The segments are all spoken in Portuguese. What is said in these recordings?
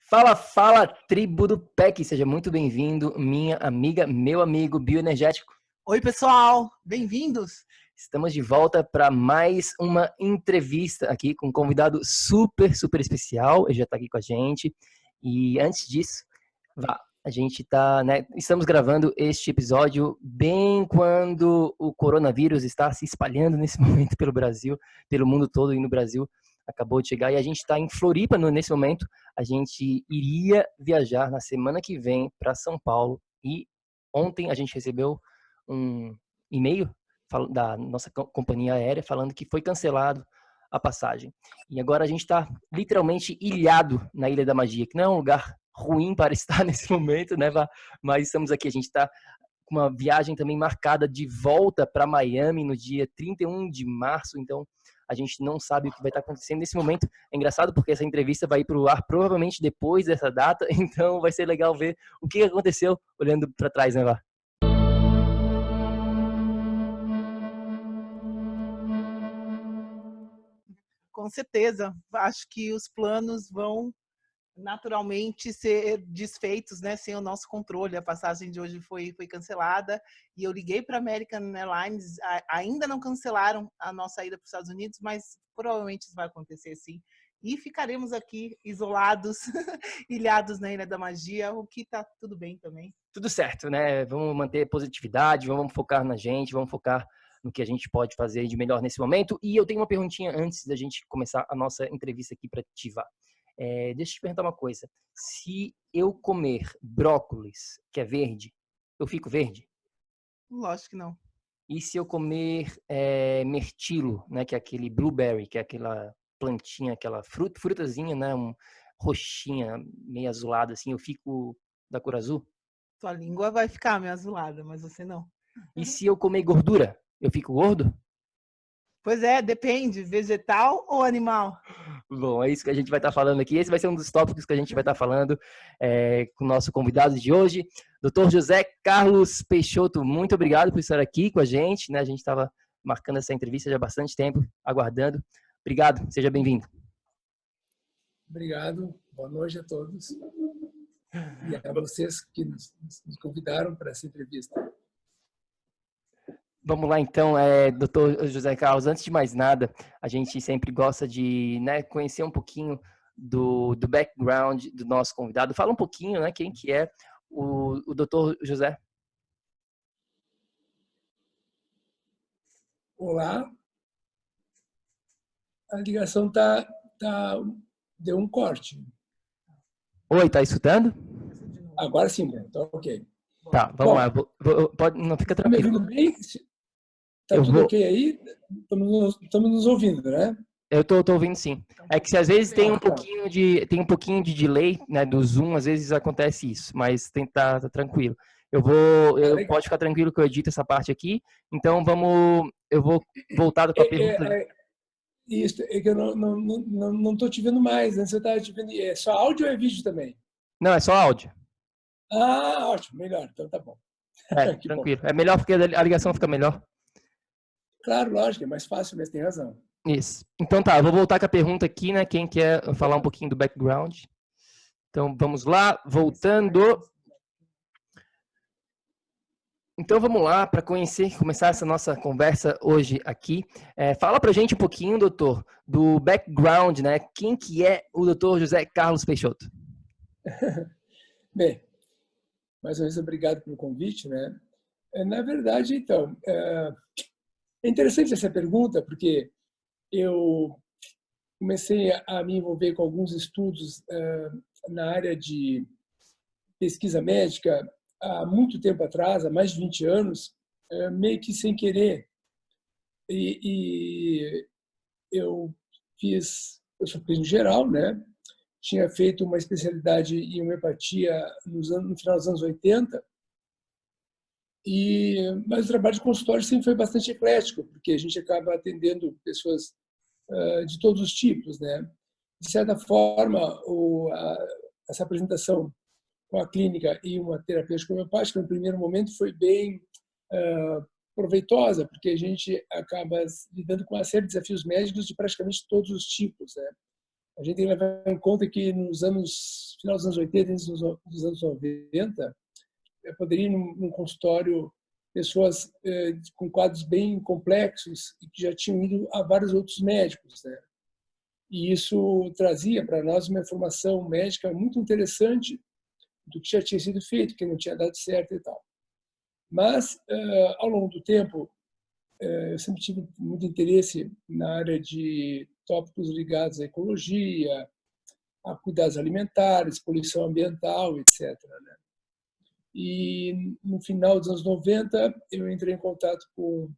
Fala, fala, tribo do PEC, seja muito bem-vindo, minha amiga, meu amigo bioenergético. Oi, pessoal, bem-vindos. Estamos de volta para mais uma entrevista aqui com um convidado super especial. Ele já está aqui com a gente. E antes disso, a gente está, estamos gravando este episódio bem quando o coronavírus está se espalhando nesse momento pelo Brasil, pelo mundo todo, e no Brasil acabou de chegar. E a gente está em Floripa nesse momento. A gente iria viajar na semana que vem para São Paulo. E ontem a gente recebeu um e-mail da nossa companhia aérea falando que foi cancelado a passagem. E agora a gente está literalmente ilhado na Ilha da Magia, que não é um lugar ruim para estar nesse momento, né, mas estamos aqui, a gente está com uma viagem também marcada de volta para Miami no dia 31 de março, então a gente não sabe o que vai estar acontecendo nesse momento. É engraçado porque essa entrevista vai para o ar provavelmente depois dessa data, então vai ser legal ver o que aconteceu olhando para trás, né, Vá? Com certeza, acho que os planos vão naturalmente ser desfeitos, né, sem o nosso controle. A passagem de hoje foi cancelada e eu liguei para a American Airlines, ainda não cancelaram a nossa ida para os Estados Unidos, mas provavelmente isso vai acontecer sim. E ficaremos aqui isolados, ilhados na Ilha da Magia, o que está tudo bem também. Tudo certo, né? Vamos manter positividade, vamos focar na gente, vamos focar no que a gente pode fazer de melhor nesse momento. E eu tenho uma perguntinha antes da gente começar a nossa entrevista aqui para ti, Vá. Deixa eu te perguntar uma coisa. Se eu comer brócolis, que é verde, eu fico verde? Lógico que não. E se eu comer mirtilo, né, que é aquele blueberry, que é aquela plantinha, aquela frutazinha, né, roxinha, meio azulada, assim, eu fico da cor azul? Sua língua vai ficar meio azulada, mas você não. E se eu comer gordura, eu fico gordo? Pois é, depende, vegetal ou animal? Bom, é isso que a gente vai estar falando aqui. Esse vai ser um dos tópicos que a gente vai estar falando com o nosso convidado de hoje, Dr. José Carlos Peixoto. Muito obrigado por estar aqui com a gente, né? A gente estava marcando essa entrevista já há bastante tempo, aguardando. Obrigado, seja bem-vindo. Obrigado, boa noite a todos e a vocês que nos convidaram para essa entrevista. Vamos lá, então, doutor José Carlos, antes de mais nada, a gente sempre gosta de conhecer um pouquinho do background do nosso convidado. Fala um pouquinho, né, quem que é o doutor José. Olá, a ligação deu um corte. Oi, tá escutando? Agora sim, tá ok. Tá, vamos lá. Não fica tranquilo. Tá me ouvindo bem? Tá tudo ok aí? Estamos nos ouvindo, né? Eu tô ouvindo sim. É que se às vezes tem um pouquinho de delay, né, do Zoom, às vezes acontece isso, mas tem que tá tranquilo. Pode ficar tranquilo que eu edito essa parte aqui. Então eu vou voltar para a pergunta. Isso, é que eu não estou te vendo mais, né? Você está te vendo, é só áudio ou é vídeo também? Não, é só áudio. Ah, ótimo, melhor, então tá bom. Tranquilo. Bom. É melhor porque a ligação fica melhor. Claro, lógico, é mais fácil, mas tem razão. Isso. Então tá, eu vou voltar com a pergunta aqui, né? Quem quer falar um pouquinho do background? Então vamos lá, voltando. Então vamos lá para começar essa nossa conversa hoje aqui. Fala pra gente um pouquinho, doutor, do background, né? Quem que é o doutor José Carlos Peixoto? Bem, mais uma vez obrigado pelo convite, né? Na verdade, então, é interessante essa pergunta porque eu comecei a me envolver com alguns estudos na área de pesquisa médica há muito tempo atrás, há mais de 20 anos, meio que sem querer. E eu sou clínico geral, né? Tinha feito uma especialidade em homeopatia no final dos anos 80, mas o trabalho de consultório sempre foi bastante eclético, porque a gente acaba atendendo pessoas de todos os tipos, né? De certa forma, essa apresentação com a clínica e uma terapêutica homeopática, no primeiro momento, foi bem proveitosa, porque a gente acaba lidando com uma série de desafios médicos de praticamente todos os tipos, né? A gente tem que levar em conta que final dos anos 80, início dos anos 90, poderia ir num consultório pessoas com quadros bem complexos e que já tinham ido a vários outros médicos, né? E isso trazia para nós uma informação médica muito interessante do que já tinha sido feito, que não tinha dado certo e tal. Mas, ao longo do tempo, eu sempre tive muito interesse na área de tópicos ligados à ecologia, a cuidados alimentares, poluição ambiental, etc., né? E no final dos anos 90, eu entrei em contato com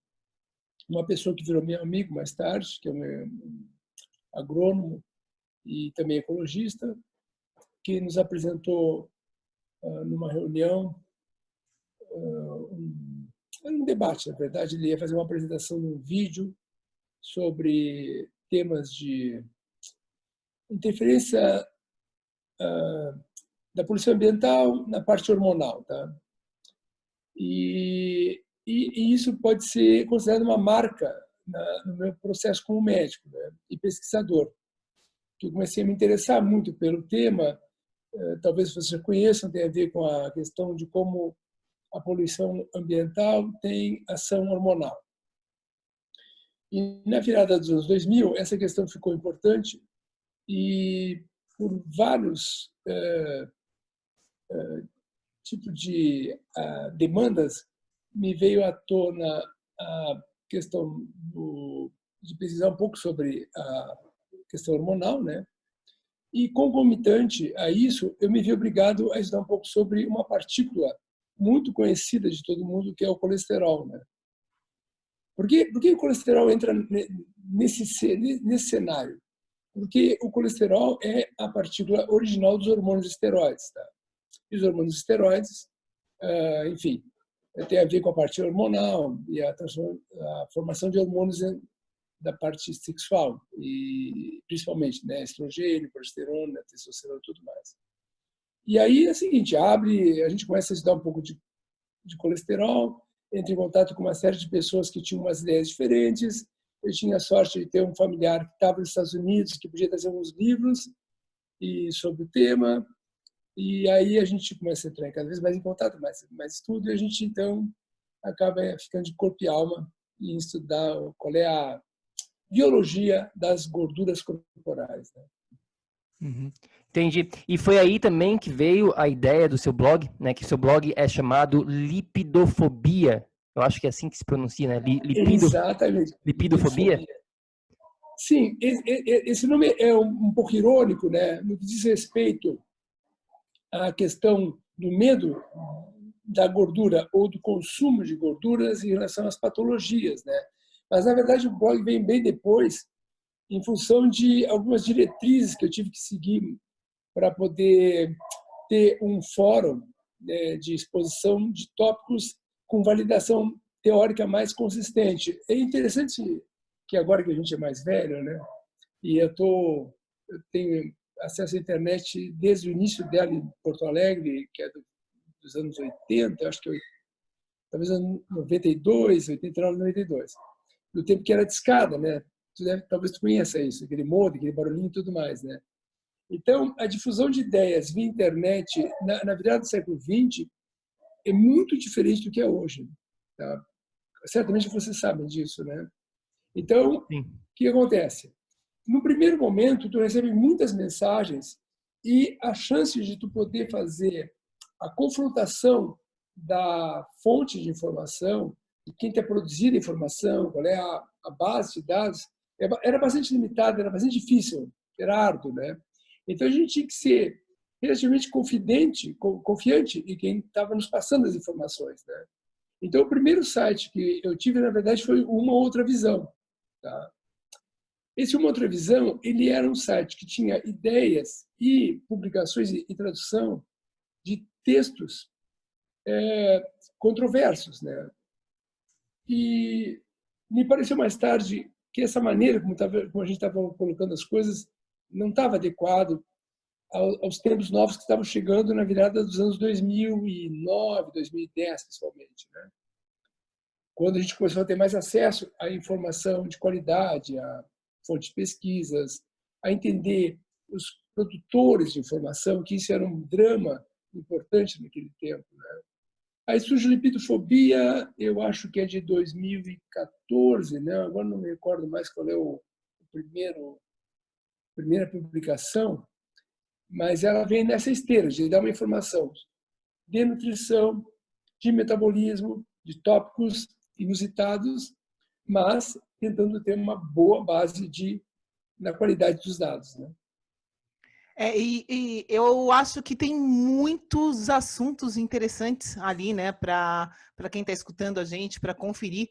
uma pessoa que virou meu amigo mais tarde, que é um agrônomo e também ecologista, que nos apresentou numa reunião, um debate, na verdade. Ele ia fazer uma apresentação num vídeo sobre temas de interferência da poluição ambiental na parte hormonal, tá? E isso pode ser considerado uma marca no meu processo como médico, né, e pesquisador, que eu comecei a me interessar muito pelo tema. Talvez vocês conheçam, tem a ver com a questão de como a poluição ambiental tem ação hormonal. E na virada dos anos 2000, essa questão ficou importante e por vários tipos de demandas me veio à tona a questão de pesquisar um pouco sobre a questão hormonal, né? E concomitante a isso, eu me vi obrigado a estudar um pouco sobre uma partícula muito conhecida de todo mundo, que é o colesterol, né? Por que o colesterol entra nesse cenário? Porque o colesterol é a partícula original dos hormônios esteroides, tá? E os hormônios esteroides, enfim, tem a ver com a parte hormonal e a formação de hormônios da parte sexual, e principalmente, né, estrogênio, progesterona, testosterona e tudo mais. E aí é o seguinte, a gente começa a estudar um pouco de colesterol, entra em contato com uma série de pessoas que tinham umas ideias diferentes. Eu tinha a sorte de ter um familiar que estava nos Estados Unidos, que podia trazer alguns livros sobre o tema. E aí a gente começa a entrar cada vez mais em contato, mais estudo, e a gente então acaba ficando de corpo e alma em estudar qual é a biologia das gorduras corporais, né? Uhum. Entendi. E foi aí também que veio a ideia do seu blog, né? Que seu blog é chamado Lipidofobia. Eu acho que é assim que se pronuncia, né? Exatamente. Lipidofobia? Sim, esse nome é um pouco irônico, né? No que diz respeito à questão do medo da gordura ou do consumo de gorduras em relação às patologias, né? Mas, na verdade, o blog vem bem depois, em função de algumas diretrizes que eu tive que seguir para poder ter um fórum, né, de exposição de tópicos com validação teórica mais consistente. É interessante que agora que a gente é mais velho, né, e eu tenho acesso à internet desde o início dela em Porto Alegre, que é dos anos 80, acho que talvez 92, 89, 92, do tempo que era discada, né? Talvez tu conheça isso, aquele modem, aquele barulhinho e tudo mais, né? Então, a difusão de ideias via internet na virada do século XX é muito diferente do que é hoje, tá? Certamente vocês sabem disso, né? Então, Sim. o que acontece? No primeiro momento, tu recebe muitas mensagens e a chance de tu poder fazer a confrontação da fonte de informação, de quem está produzindo a informação, qual é a base de dados, era bastante limitada, era bastante difícil, era árduo, né? Então a gente tinha que ser relativamente confiante em quem estava nos passando as informações, né? Então o primeiro site que eu tive, na verdade, foi Uma Outra Visão, tá? Esse Uma Outra Visão, ele era um site que tinha ideias e publicações e tradução de textos controversos, né? E me pareceu mais tarde que essa maneira como a gente estava colocando as coisas não estava adequado aos tempos novos que estavam chegando na virada dos anos 2009, 2010, principalmente, né? Quando a gente começou a ter mais acesso à informação de qualidade, a fontes de pesquisas, a entender os produtores de informação, que isso era um drama importante naquele tempo, né? Aí surge a lipidofobia, eu acho que é de 2014, né? Agora não me recordo mais qual é primeira publicação, mas ela vem nessa esteira de dar uma informação de nutrição, de metabolismo, de tópicos inusitados, mas tentando ter uma boa base na qualidade dos dados, né? E eu acho que tem muitos assuntos interessantes ali, né, para quem está escutando a gente, para conferir.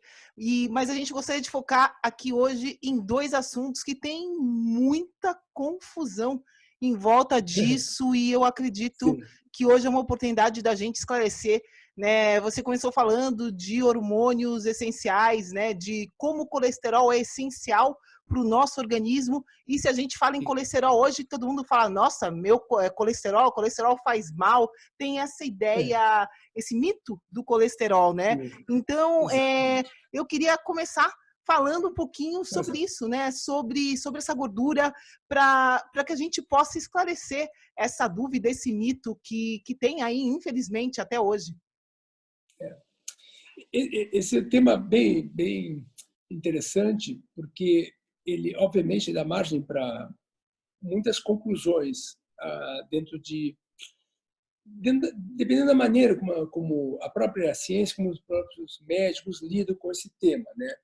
Mas a gente gostaria de focar aqui hoje em dois assuntos que tem muita confusão em volta disso, e eu acredito Sim. que hoje é uma oportunidade da gente esclarecer, né? Você começou falando de hormônios essenciais, né, de como o colesterol é essencial para o nosso organismo. E se a gente fala em colesterol hoje, todo mundo fala, nossa, meu colesterol faz mal. Tem essa ideia, esse mito do colesterol, né? Então, eu queria começar falando um pouquinho sobre isso, né? Sobre essa gordura, para que a gente possa esclarecer essa dúvida, esse mito que tem aí, infelizmente, até hoje. Esse é um tema bem interessante, porque ele, obviamente, dá margem para muitas conclusões dependendo da maneira como a própria ciência, como os próprios médicos lidam com esse tema, né?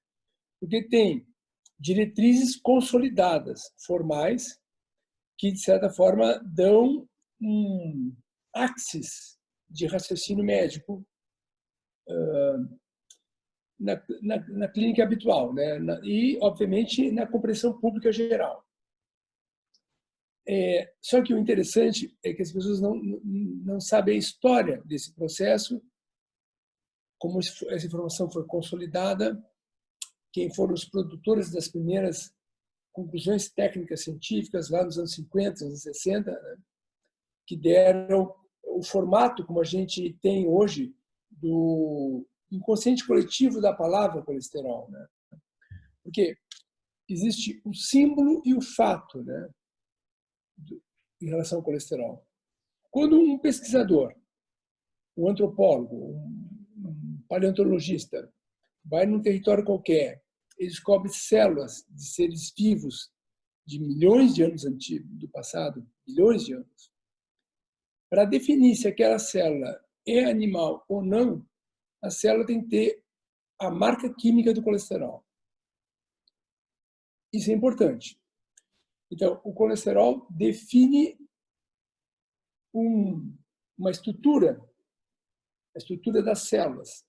Porque tem diretrizes consolidadas, formais, que, de certa forma, dão um axis de raciocínio médico na clínica habitual, né? E, obviamente, na compreensão pública geral. Só que o interessante é que as pessoas não sabem a história desse processo, como essa informação foi consolidada, quem foram os produtores das primeiras conclusões técnicas científicas lá nos anos 50, anos 60, né? Que deram o formato como a gente tem hoje do inconsciente coletivo da palavra colesterol, né? Porque existe o símbolo e o fato, né, em relação ao colesterol. Quando um pesquisador, um antropólogo, um paleontologista vai num território qualquer e descobre células de seres vivos de milhões de anos do passado, milhões de anos, para definir se aquela célula é animal ou não, a célula tem que ter a marca química do colesterol. Isso é importante. Então, o colesterol define uma estrutura, a estrutura das células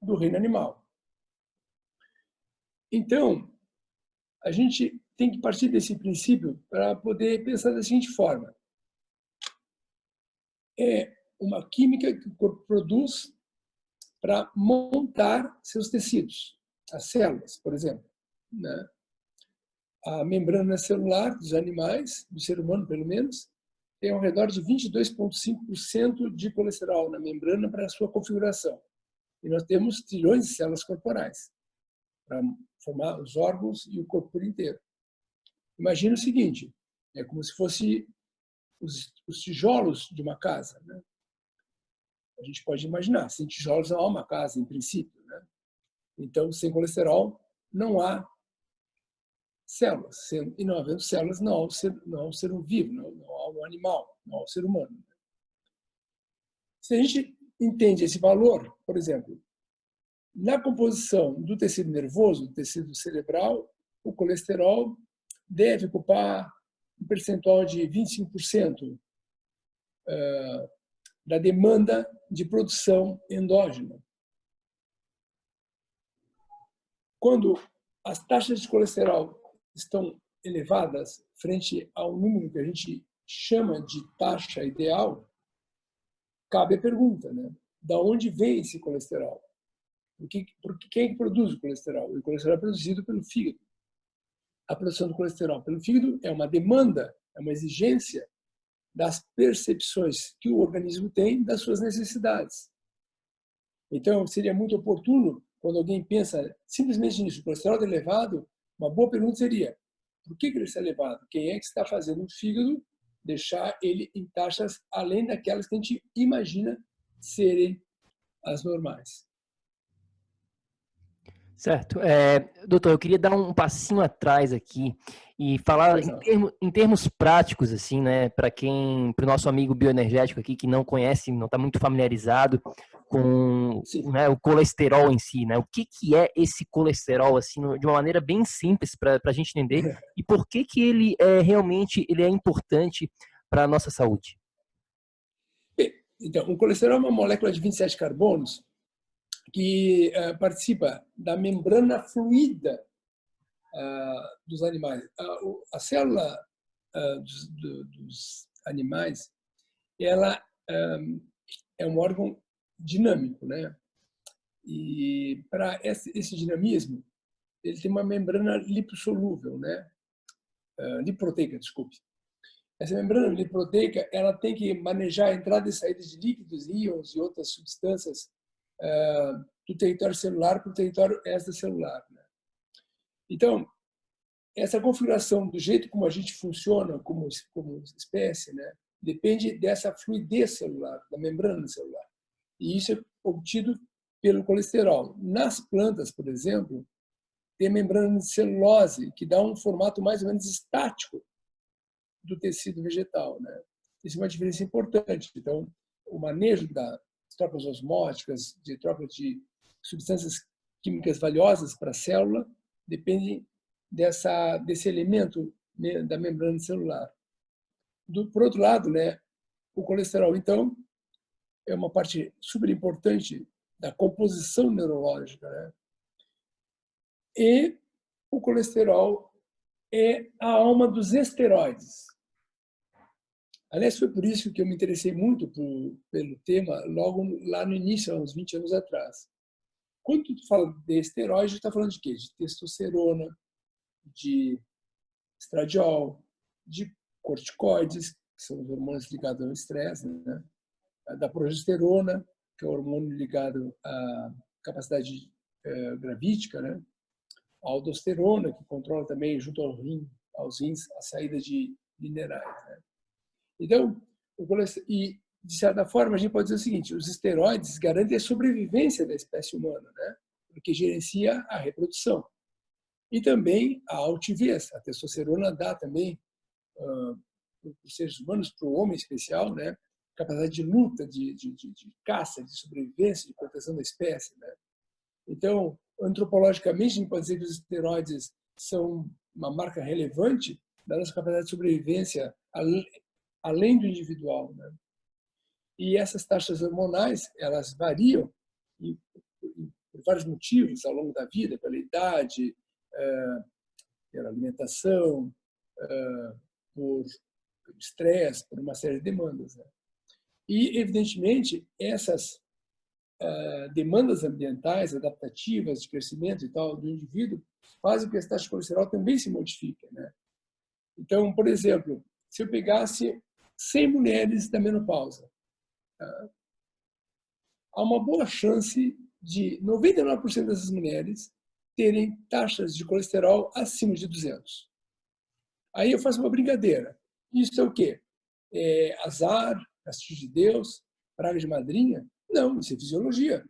do reino animal. Então, a gente tem que partir desse princípio para poder pensar da seguinte forma. É uma química que o corpo produz para montar seus tecidos, as células, por exemplo, né? A membrana celular dos animais, do ser humano pelo menos, tem ao redor de 22,5% de colesterol na membrana para a sua configuração. E nós temos trilhões de células corporais para formar os órgãos e o corpo por inteiro. Imagina o seguinte, é como se fosse os tijolos de uma casa, né? A gente pode imaginar, sem tijolos não há uma casa, em princípio, né? Então, sem colesterol, não há células. E não havendo células, não há um ser vivo, não há um animal, não há um ser humano. Se a gente entende esse valor, por exemplo, na composição do tecido nervoso, do tecido cerebral, o colesterol deve ocupar um percentual de 25% da demanda de produção endógena. Quando as taxas de colesterol estão elevadas frente ao número que a gente chama de taxa ideal, cabe a pergunta, né? Da onde vem esse colesterol? Quem produz o colesterol? O colesterol é produzido pelo fígado. A produção do colesterol pelo fígado é uma demanda, é uma exigência das percepções que o organismo tem das suas necessidades. Então, seria muito oportuno, quando alguém pensa simplesmente nisso, o colesterol elevado, uma boa pergunta seria: Por que ele está elevado? Quem é que está fazendo o fígado deixar ele em taxas além daquelas que a gente imagina serem as normais? Certo. Doutor, eu queria dar um passinho atrás aqui e falar Pois não. em termos práticos, assim, né, para o nosso amigo bioenergético aqui que não conhece, não está muito familiarizado com, Sim. né, o colesterol em si, né? O que é esse colesterol, assim, de uma maneira bem simples para a gente entender e por que ele realmente ele é importante para a nossa saúde? Bem, então, o colesterol é uma molécula de 27 carbonos que participa da membrana fluida dos animais. A célula dos animais, ela é um órgão dinâmico, né? E para esse dinamismo, ele tem uma membrana lipossolúvel, né? Liproteica, desculpe. Essa membrana liproteica, ela tem que manejar a entrada e saída de líquidos, íons e outras substâncias do território celular para o território extracelular, né? Então, essa configuração do jeito como a gente funciona como espécie, né, depende dessa fluidez celular, da membrana celular. E isso é obtido pelo colesterol. Nas plantas, por exemplo, tem a membrana de celulose, que dá um formato mais ou menos estático do tecido vegetal, né? Isso é uma diferença importante. Então, o manejo das trocas osmóticas, de troca de substâncias químicas valiosas para a célula, depende desse elemento, né, da membrana celular. Por outro lado, né, o colesterol, então, é uma parte super importante da composição neurológica, né? E o colesterol é a alma dos esteroides. Aliás, foi por isso que eu me interessei muito pelo tema logo lá no início, há uns 20 anos atrás. Quando tu fala de esteroide, a gente está falando de quê? De testosterona, de estradiol, de corticoides, que são os hormônios ligados ao estresse, né? Da progesterona, que é o hormônio ligado à capacidade gravídica, né? A aldosterona, que controla também, junto aos rins, a saída de minerais, né? Então, de certa forma, a gente pode dizer o seguinte: os esteroides garantem a sobrevivência da espécie humana, né? Porque gerencia a reprodução. E também a altivez. A testosterona dá também, para os seres humanos, para o homem especial, né? Capacidade de luta, de caça, de sobrevivência, de proteção da espécie, né? Então, antropologicamente, a gente pode dizer que os esteroides são uma marca relevante da nossa capacidade de sobrevivência além do individual, né? E essas taxas hormonais, elas variam por vários motivos ao longo da vida, pela idade, pela alimentação, por estresse, por uma série de demandas, né? E, evidentemente, essas demandas ambientais, adaptativas, de crescimento e tal, do indivíduo, fazem com que essa taxa de colesterol também se modifique, né? Então, por exemplo, se eu pegasse 100 mulheres da menopausa, tá? Há uma boa chance de 99% dessas mulheres terem taxas de colesterol acima de 200. Aí eu faço uma brincadeira. Isso é o quê? É azar, castigo de Deus, praga de madrinha? Não, isso é fisiologia.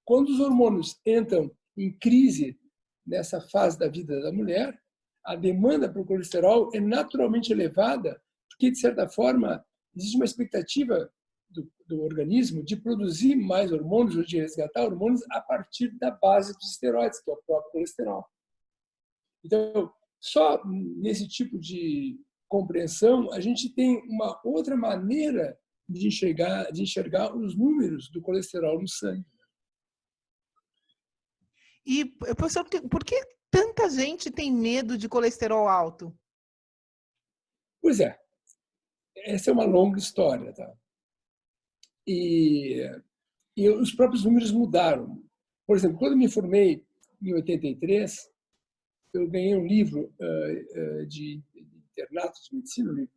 Quando os hormônios entram em crise nessa fase da vida da mulher, a demanda para o colesterol é naturalmente elevada, porque, de certa forma, existe uma expectativa do organismo de produzir mais hormônios, ou de resgatar hormônios a partir da base dos esteroides, que é o próprio colesterol. Então, só nesse tipo de compreensão, a gente tem uma outra maneira de enxergar os números do colesterol no sangue. E, professor, por que tanta gente tem medo de colesterol alto? Pois é, essa é uma longa história, tá? E os próprios números mudaram. Por exemplo, quando eu me formei em 83, eu ganhei um livro de internatos de medicina,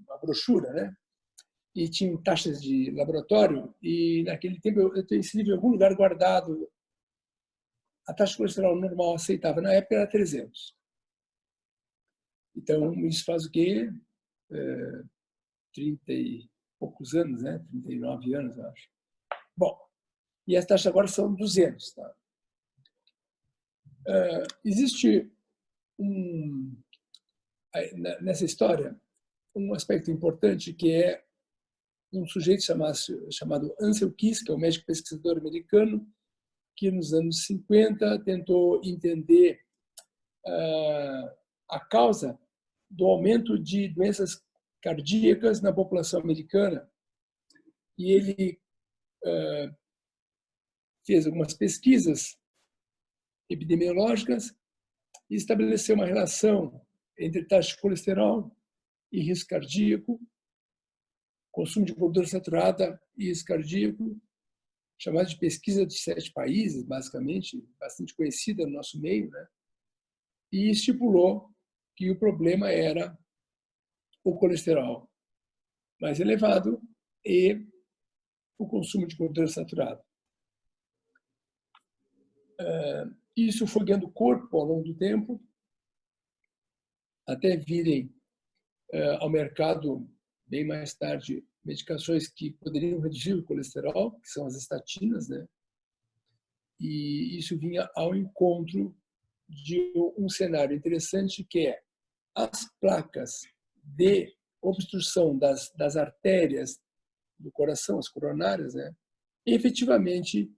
uma brochura, né? E tinha taxas de laboratório, e naquele tempo eu tenho esse livro em algum lugar guardado. A taxa de colesterol normal aceitável na época era 300. Então, isso faz o quê? 30 e poucos anos, né? 39 anos, eu acho. Bom, e as taxas agora são 200. Tá? Existe nessa história um aspecto importante que é um sujeito chamado Ansel Keys, que é um médico pesquisador americano, que nos anos 50 tentou entender a causa do aumento de doenças cardíacas na população americana. E ele fez algumas pesquisas epidemiológicas e estabeleceu uma relação entre taxa de colesterol e risco cardíaco, consumo de gordura saturada e risco cardíaco, chamada de pesquisa de 7 países, basicamente, bastante conhecida no nosso meio, né? E estipulou que o problema era o colesterol mais elevado e o consumo de gordura saturada. Isso foi ganhando corpo ao longo do tempo, até virem ao mercado, bem mais tarde, medicações que poderiam reduzir o colesterol, que são as estatinas, né? E isso vinha ao encontro de um cenário interessante, que é as placas de obstrução das artérias do coração, as coronárias, né? Efetivamente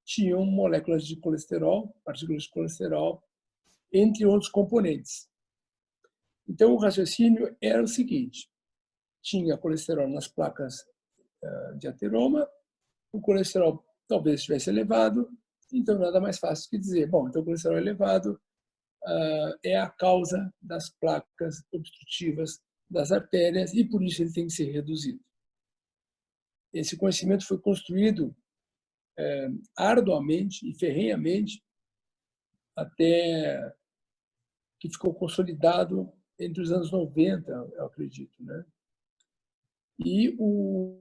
tinham moléculas de colesterol, partículas de colesterol, entre outros componentes. Então, o raciocínio era o seguinte: tinha colesterol nas placas de ateroma, o colesterol talvez estivesse elevado, então nada mais fácil que dizer, bom, então o colesterol elevado é a causa das placas obstrutivas das artérias e por isso ele tem que ser reduzido. Esse conhecimento foi construído arduamente e ferrenhamente até que ficou consolidado entre os anos 90, eu acredito, né? E o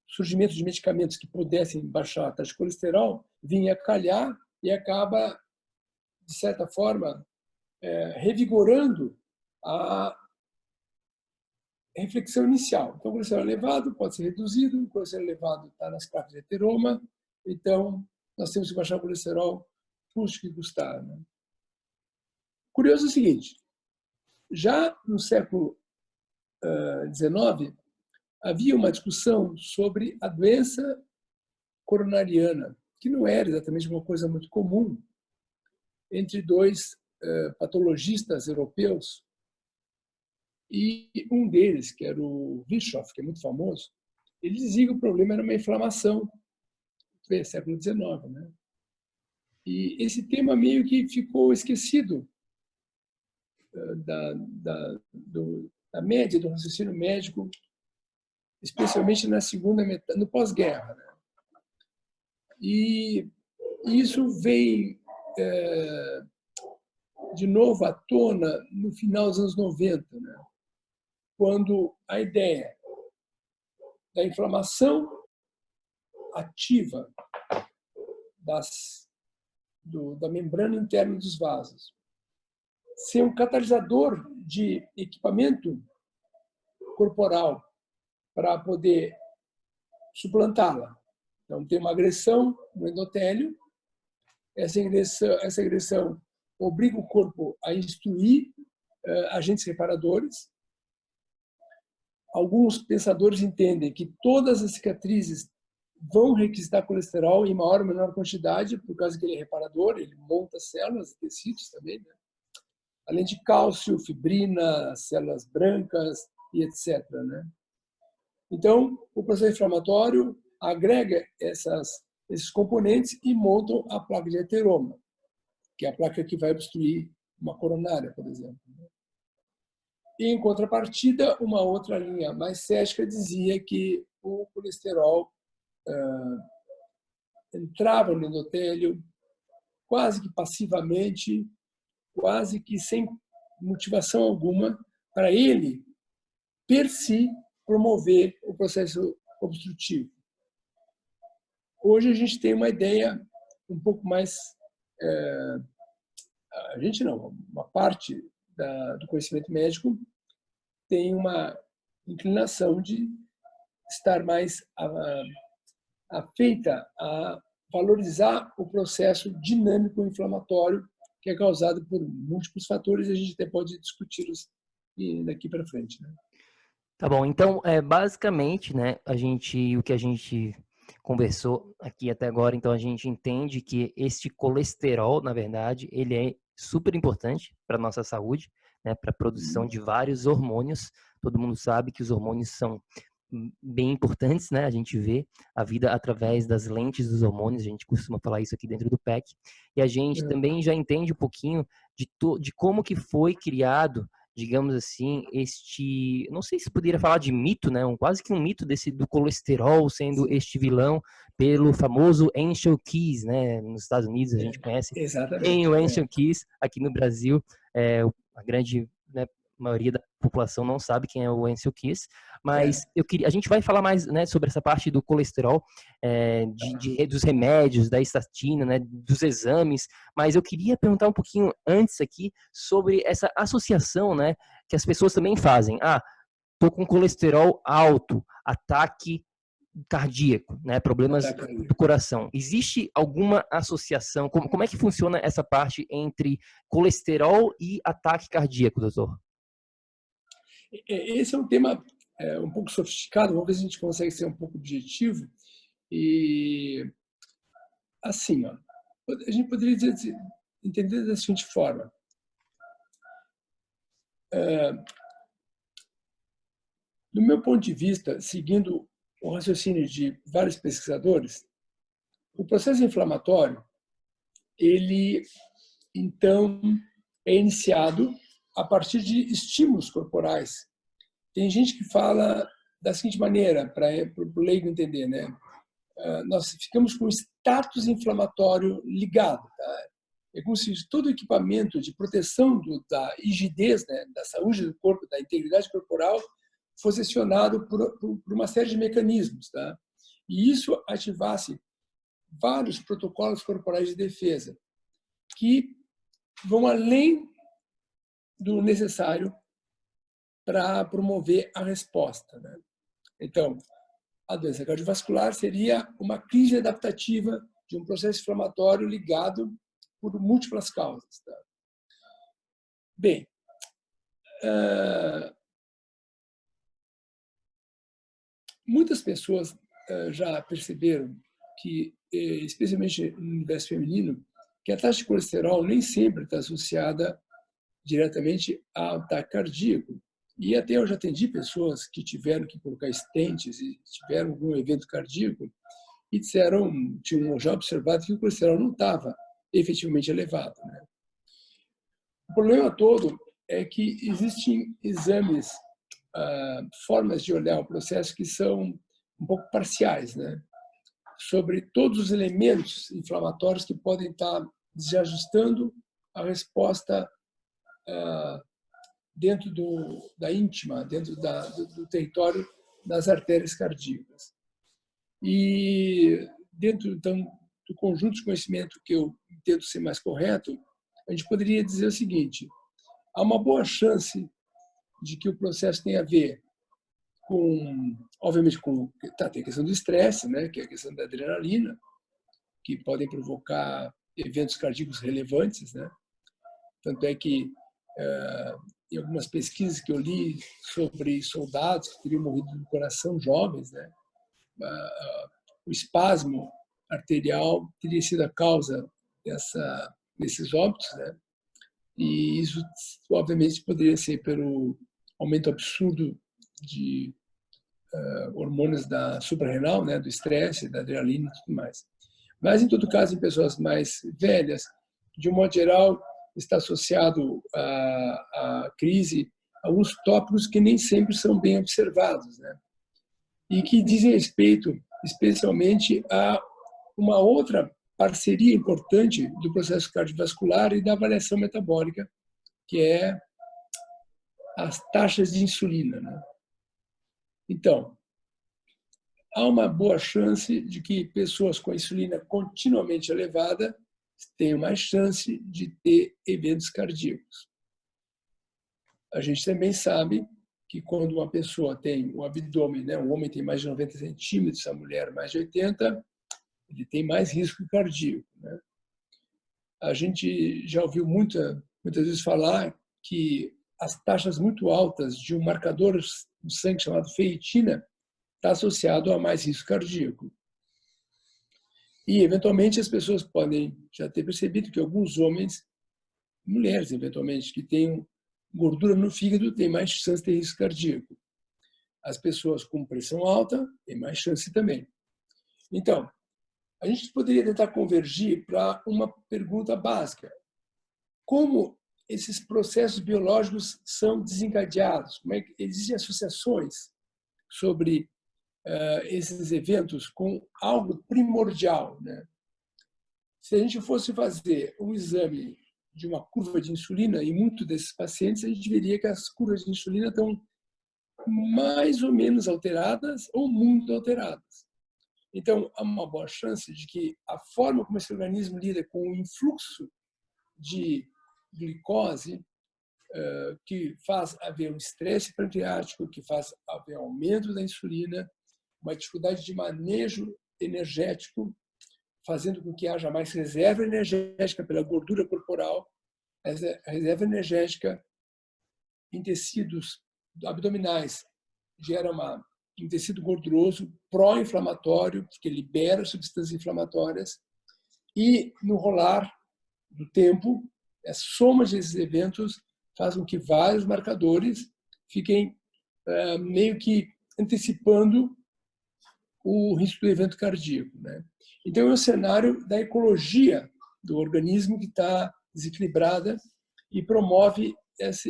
surgimento de medicamentos que pudessem baixar a taxa de colesterol vinha a calhar e acaba, de certa forma, revigorando a reflexão inicial. Então, o colesterol elevado pode ser reduzido, o colesterol elevado está nas placas de ateroma, então nós temos que baixar o colesterol, custe que custar. Né? Curioso é o seguinte, já no século XIX, havia uma discussão sobre a doença coronariana, que não era exatamente uma coisa muito comum entre dois patologistas europeus, e um deles, que era o Virchow, que é muito famoso, ele dizia que o problema era uma inflamação, século XIX, né? E esse tema meio que ficou esquecido da média do raciocínio médico, especialmente na segunda metade, no pós-guerra, né? E isso veio de novo à tona no final dos anos 90, né? Quando a ideia da inflamação ativa da membrana interna dos vasos ser um catalisador de equipamento corporal para poder suplantá-la. Então, tem uma agressão no endotélio, essa agressão obriga o corpo a instruir agentes reparadores. Alguns pensadores entendem que todas as cicatrizes vão requisitar colesterol em maior ou menor quantidade, por causa que ele é reparador, ele monta células e tecidos também, né? Além de cálcio, fibrina, células brancas e etc. Né? Então, o processo inflamatório agrega esses componentes e montam a placa de ateroma, que é a placa que vai obstruir uma coronária, por exemplo. E, em contrapartida, uma outra linha mais cética dizia que o colesterol entrava no endotélio quase que passivamente, quase que sem motivação alguma, para ele, per si, promover o processo obstrutivo. Hoje a gente tem uma ideia um pouco mais... a gente não, uma parte do conhecimento médico tem uma inclinação de estar mais afeita a valorizar o processo dinâmico inflamatório que é causado por múltiplos fatores, e a gente até pode discuti-los daqui para frente, né? Tá bom, então, basicamente, né, o que a gente conversou aqui até agora, então a gente entende que este colesterol, na verdade, ele é super importante para a nossa saúde, né, para a produção de vários hormônios. Todo mundo sabe que os hormônios são bem importantes, né? A gente vê a vida através das lentes dos hormônios, a gente costuma falar isso aqui dentro do PEC. E a gente também já entende um pouquinho de como que foi criado, digamos assim, não sei se poderia falar de mito, né? Quase que um mito do colesterol sendo este vilão pelo famoso Ancient Keys, né? Nos Estados Unidos a gente conhece bem o Ancient Keys, aqui no Brasil a grande, né, maioria da população não sabe quem é o Ancient Keys, mas a gente vai falar mais, né, sobre essa parte do colesterol, dos remédios, da estatina, né, dos exames, mas eu queria perguntar um pouquinho antes aqui sobre essa associação, né, que as pessoas também fazem. Tô com colesterol alto, ataque cardíaco, né, problemas do coração. Existe alguma associação? Como é que funciona essa parte entre colesterol e ataque cardíaco, doutor? Esse é um tema um pouco sofisticado, vamos ver se a gente consegue ser um pouco objetivo. E, assim, ó, a gente poderia entender da seguinte forma. Do meu ponto de vista, seguindo o raciocínio de vários pesquisadores, o processo inflamatório, ele, então, é iniciado a partir de estímulos corporais. Tem gente que fala da seguinte maneira, para o leigo entender, né? Nós ficamos com o status inflamatório ligado. Tá? É como se todo o equipamento de proteção da rigidez, né, da saúde do corpo, da integridade corporal, fosse acionado por uma série de mecanismos. Tá? E isso ativasse vários protocolos corporais de defesa que vão além do necessário para promover a resposta. Né? Então, a doença cardiovascular seria uma crise adaptativa de um processo inflamatório ligado por múltiplas causas. Tá? Bem, muitas pessoas já perceberam que, especialmente no universo feminino, que a taxa de colesterol nem sempre está associada diretamente ao ataque cardíaco. E até eu já atendi pessoas que tiveram que colocar stents e tiveram algum evento cardíaco e tinham já observado que o colesterol não estava efetivamente elevado. Né? O problema todo é que existem exames, formas de olhar o processo que são um pouco parciais, né? Sobre todos os elementos inflamatórios que podem estar desajustando a resposta dentro da íntima, dentro do território das artérias cardíacas. E dentro, então, do conjunto de conhecimento que eu entendo ser mais correto, a gente poderia dizer o seguinte: há uma boa chance de que o processo tenha a ver obviamente, tem a questão do estresse, né, que é a questão da adrenalina, que podem provocar eventos cardíacos relevantes, né? Tanto é que em algumas pesquisas que eu li sobre soldados que teriam morrido do coração jovens, né, o espasmo arterial teria sido a causa desses óbitos, né? E isso, obviamente, poderia ser pelo aumento absurdo de hormônios da suprarrenal, né, do estresse, da adrenalina e tudo mais. Mas, em todo caso, em pessoas mais velhas, de um modo geral, está associado à crise alguns tópicos que nem sempre são bem observados, né? E que dizem respeito, especialmente, a uma outra parceria importante do processo cardiovascular e da avaliação metabólica, que é as taxas de insulina, né? Então, há uma boa chance de que pessoas com a insulina continuamente elevada tenham mais chance de ter eventos cardíacos. A gente também sabe que quando uma pessoa tem um abdômen, né, um homem tem mais de 90 centímetros, a mulher mais de 80, ele tem mais risco cardíaco, né? A gente já ouviu muitas vezes falar que as taxas muito altas de um marcador no sangue chamado ferritina está associado a mais risco cardíaco. E, eventualmente, as pessoas podem já ter percebido que alguns homens, mulheres, eventualmente, que têm gordura no fígado, têm mais chance de ter risco cardíaco. As pessoas com pressão alta têm mais chance também. Então, a gente poderia tentar convergir para uma pergunta básica. Como esses processos biológicos são desencadeados? Como é que existem associações sobre esses eventos com algo primordial, né? Se a gente fosse fazer um exame de uma curva de insulina em muitos desses pacientes, a gente veria que as curvas de insulina estão mais ou menos alteradas ou muito alteradas. Então, há uma boa chance de que a forma como esse organismo lida com o influxo de glicose, que faz haver um estresse pancreático, que faz haver aumento da insulina, uma dificuldade de manejo energético, fazendo com que haja mais reserva energética pela gordura corporal, a reserva energética em tecidos abdominais gera um tecido gorduroso pró-inflamatório, que libera substâncias inflamatórias, e no rolar do tempo, a soma desses eventos faz com que vários marcadores fiquem meio que antecipando o risco do evento cardíaco, né? Então, é um cenário da ecologia do organismo que está desequilibrada e promove essa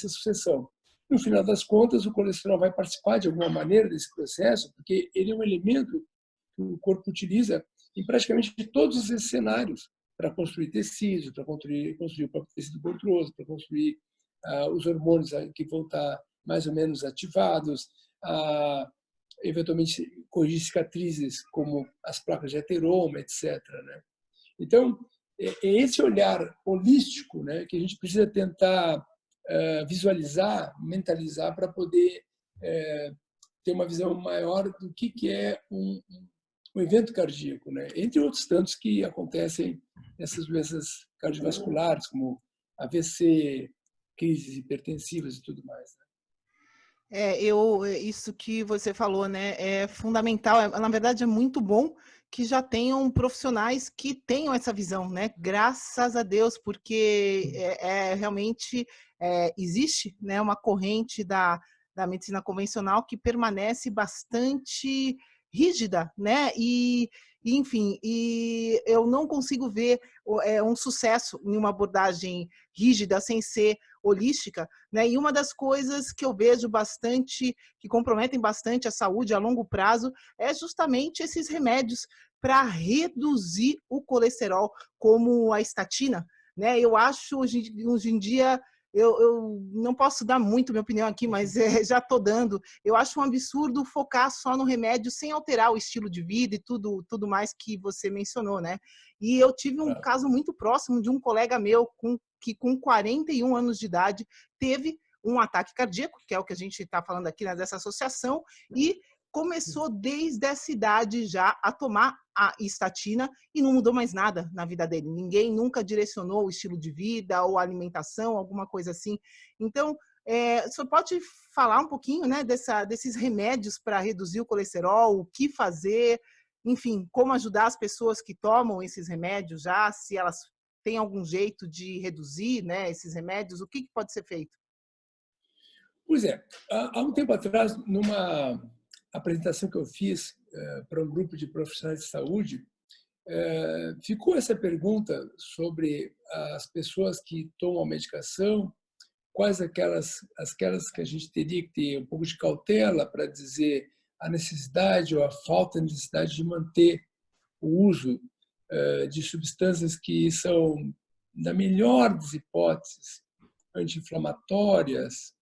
sucessão. No final das contas, o colesterol vai participar de alguma maneira desse processo, porque ele é um elemento que o corpo utiliza em praticamente todos esses cenários, para construir tecidos, para construir o próprio tecido gorduroso, para construir os hormônios que vão estar mais ou menos ativados, eventualmente corrigir cicatrizes como as placas de ateroma, etc., né? Então, é esse olhar holístico, né, que a gente precisa tentar visualizar, mentalizar para poder ter uma visão maior do que é um evento cardíaco, né? Entre outros tantos que acontecem nessas doenças cardiovasculares, como AVC, crises hipertensivas e tudo mais, né? Isso que você falou, né, é fundamental. Na verdade, é muito bom que já tenham profissionais que tenham essa visão, né? Graças a Deus, porque realmente existe, né, uma corrente da medicina convencional que permanece bastante rígida, né? Enfim, e eu não consigo ver um sucesso em uma abordagem rígida sem ser holística, né? E uma das coisas que eu vejo bastante, que comprometem bastante a saúde a longo prazo, é justamente esses remédios para reduzir o colesterol, como a estatina, né? Eu acho, hoje em dia, eu não posso dar muito minha opinião aqui, mas já estou dando. Eu acho um absurdo focar só no remédio sem alterar o estilo de vida e tudo mais que você mencionou, né? E eu tive um caso muito próximo de um colega meu que com 41 anos de idade teve um ataque cardíaco, que é o que a gente está falando aqui, né, dessa associação, e começou desde essa idade já a tomar a estatina e não mudou mais nada na vida dele. Ninguém nunca direcionou o estilo de vida ou a alimentação, alguma coisa assim. Então, você pode falar um pouquinho, né, desses remédios para reduzir o colesterol, o que fazer, enfim, como ajudar as pessoas que tomam esses remédios já, se elas têm algum jeito de reduzir, né, esses remédios, o que pode ser feito? Pois é, há um tempo atrás, numa apresentação que eu fiz para um grupo de profissionais de saúde, ficou essa pergunta sobre as pessoas que tomam a medicação, quais aquelas que a gente teria que ter um pouco de cautela para dizer a necessidade ou a falta de necessidade de manter o uso de substâncias que são, na melhor das hipóteses, anti-inflamatórias,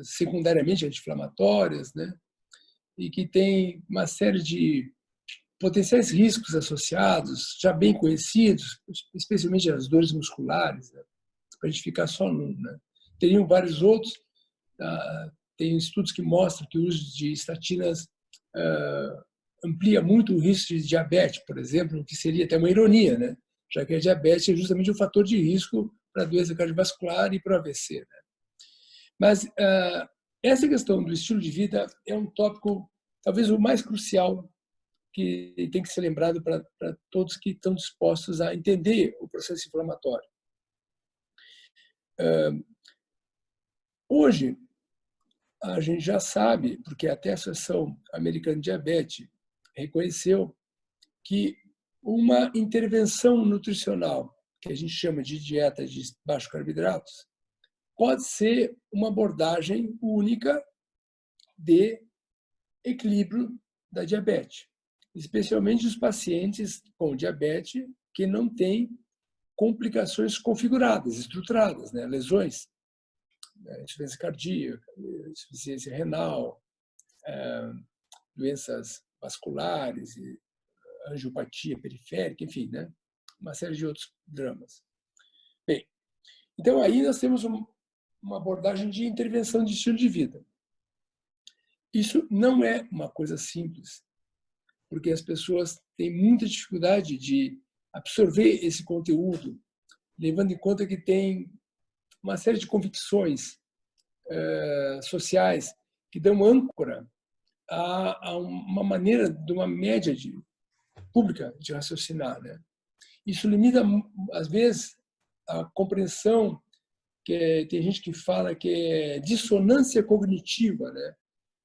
secundariamente anti-inflamatórias, né? E que tem uma série de potenciais riscos associados, já bem conhecidos, especialmente as dores musculares, né? Para a gente ficar só num, né? Teriam vários outros. Tem estudos que mostram que o uso de estatinas amplia muito o risco de diabetes, por exemplo, o que seria até uma ironia, né? Já que a diabetes é justamente um fator de risco para a doença cardiovascular e para o AVC. Né? Mas essa questão do estilo de vida é um tópico talvez o mais crucial que tem que ser lembrado para todos que estão dispostos a entender o processo inflamatório. Hoje, a gente já sabe, porque até a Associação Americana de Diabetes reconheceu que uma intervenção nutricional, que a gente chama de dieta de baixos carboidratos, pode ser uma abordagem única de equilíbrio da diabetes, especialmente os pacientes com diabetes que não têm complicações configuradas, estruturadas, né? Lesões, insuficiência cardíaca, insuficiência renal, doenças vasculares, angiopatia periférica, enfim, né? Uma série de outros dramas. Bem, então aí nós temos uma abordagem de intervenção de estilo de vida. Isso não é uma coisa simples, porque as pessoas têm muita dificuldade de absorver esse conteúdo, levando em conta que tem uma série de convicções sociais que dão âncora a uma maneira de uma média pública de raciocinar, né? Isso limita, às vezes, a compreensão, que tem gente que fala que é dissonância cognitiva, né?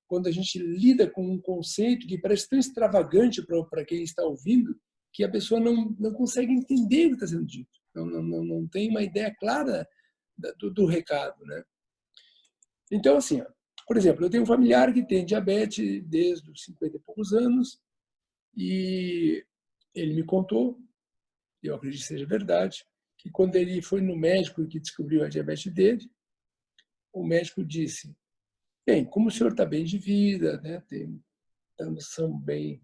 Quando a gente lida com um conceito que parece tão extravagante para quem está ouvindo, que a pessoa não consegue entender o que está sendo dito. Não tem uma ideia clara do recado, né? Então, assim, por exemplo, eu tenho um familiar que tem diabetes desde os 50 e poucos anos e ele me contou, eu acredito que seja verdade, que quando ele foi no médico que descobriu a diabetes dele, o médico disse: bem, como o senhor está bem de vida, né, tem a noção bem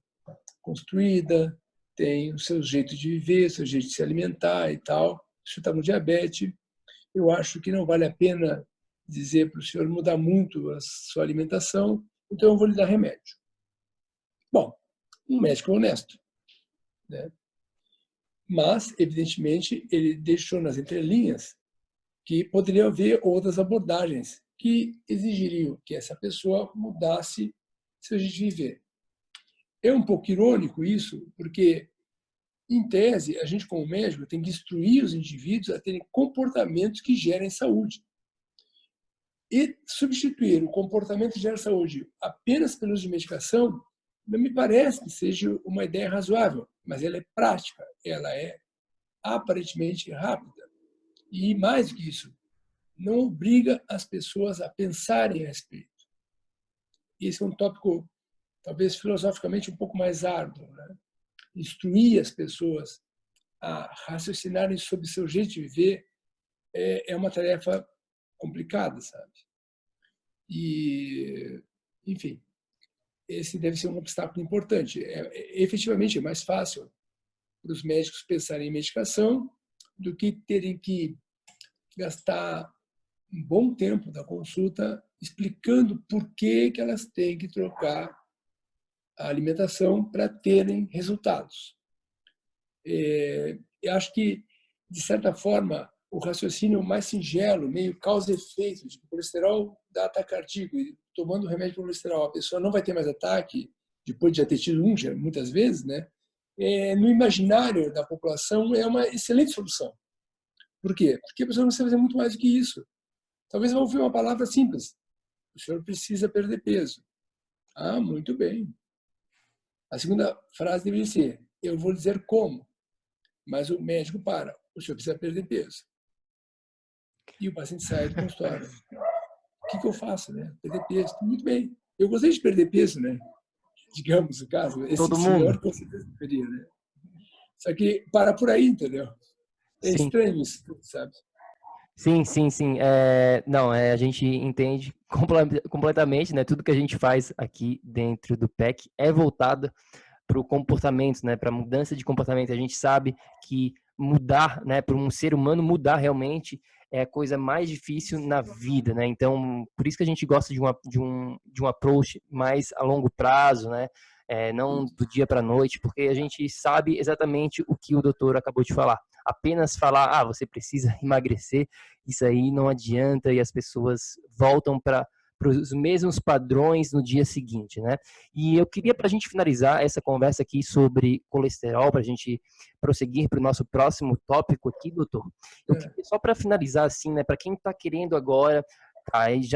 construída, tem o seu jeito de viver, o seu jeito de se alimentar e tal, o senhor está com diabetes, eu acho que não vale a pena dizer para o senhor mudar muito a sua alimentação, então eu vou lhe dar remédio. Bom, um médico honesto, né? Mas, evidentemente, ele deixou nas entrelinhas que poderia haver outras abordagens que exigiriam que essa pessoa mudasse seu jeito de viver. É um pouco irônico isso, porque, em tese, a gente, como médico, tem que instruir os indivíduos a terem comportamentos que gerem saúde. E substituir o comportamento que gera saúde apenas pelo uso de medicação não me parece que seja uma ideia razoável, mas ela é prática, ela é aparentemente rápida. E, mais do que isso, não obriga as pessoas a pensarem a respeito. Esse é um tópico, talvez filosoficamente, um pouco mais árduo, né? Instruir as pessoas a raciocinarem sobre seu jeito de viver é uma tarefa complicada, sabe? E, enfim, esse deve ser um obstáculo importante. Efetivamente, é mais fácil para os médicos pensarem em medicação do que terem que gastar um bom tempo da consulta explicando por que elas têm que trocar a alimentação para terem resultados. Eu acho que, de certa forma, o raciocínio mais singelo, meio causa e efeito, tipo, o colesterol dá ataque cardíaco, e tomando remédio para o colesterol, a pessoa não vai ter mais ataque, depois de já ter tido muitas vezes, né? No imaginário da população é uma excelente solução. Por quê? Porque a pessoa não precisa fazer muito mais do que isso. Talvez vá ouvir uma palavra simples. O senhor precisa perder peso. Ah, muito bem. A segunda frase deveria ser: eu vou dizer como. Mas o médico para. O senhor precisa perder peso. E o paciente sai do consultório. O que eu faço, né? Perder peso. Muito bem. Eu gostei de perder peso, né? Digamos o caso. Esse Todo senhor mundo. com certeza deveria, né? Só que para por aí, entendeu? É Sim. estranho isso, sabe? Sim. Não, a gente entende completamente, né? Tudo que a gente faz aqui dentro do PEC é voltado para o comportamento, né? Para a mudança de comportamento. A gente sabe que mudar, né? Para um ser humano mudar realmente é a coisa mais difícil na vida, né? Então, por isso que a gente gosta de um approach mais a longo prazo, né? Não do dia para a noite, porque a gente sabe exatamente o que o doutor acabou de falar. Apenas falar, você precisa emagrecer, isso aí não adianta e as pessoas voltam para os mesmos padrões no dia seguinte, né? E eu queria, para a gente finalizar essa conversa aqui sobre colesterol, para a gente prosseguir para o nosso próximo tópico aqui, doutor, eu queria, só para finalizar assim, né, para quem está querendo agora,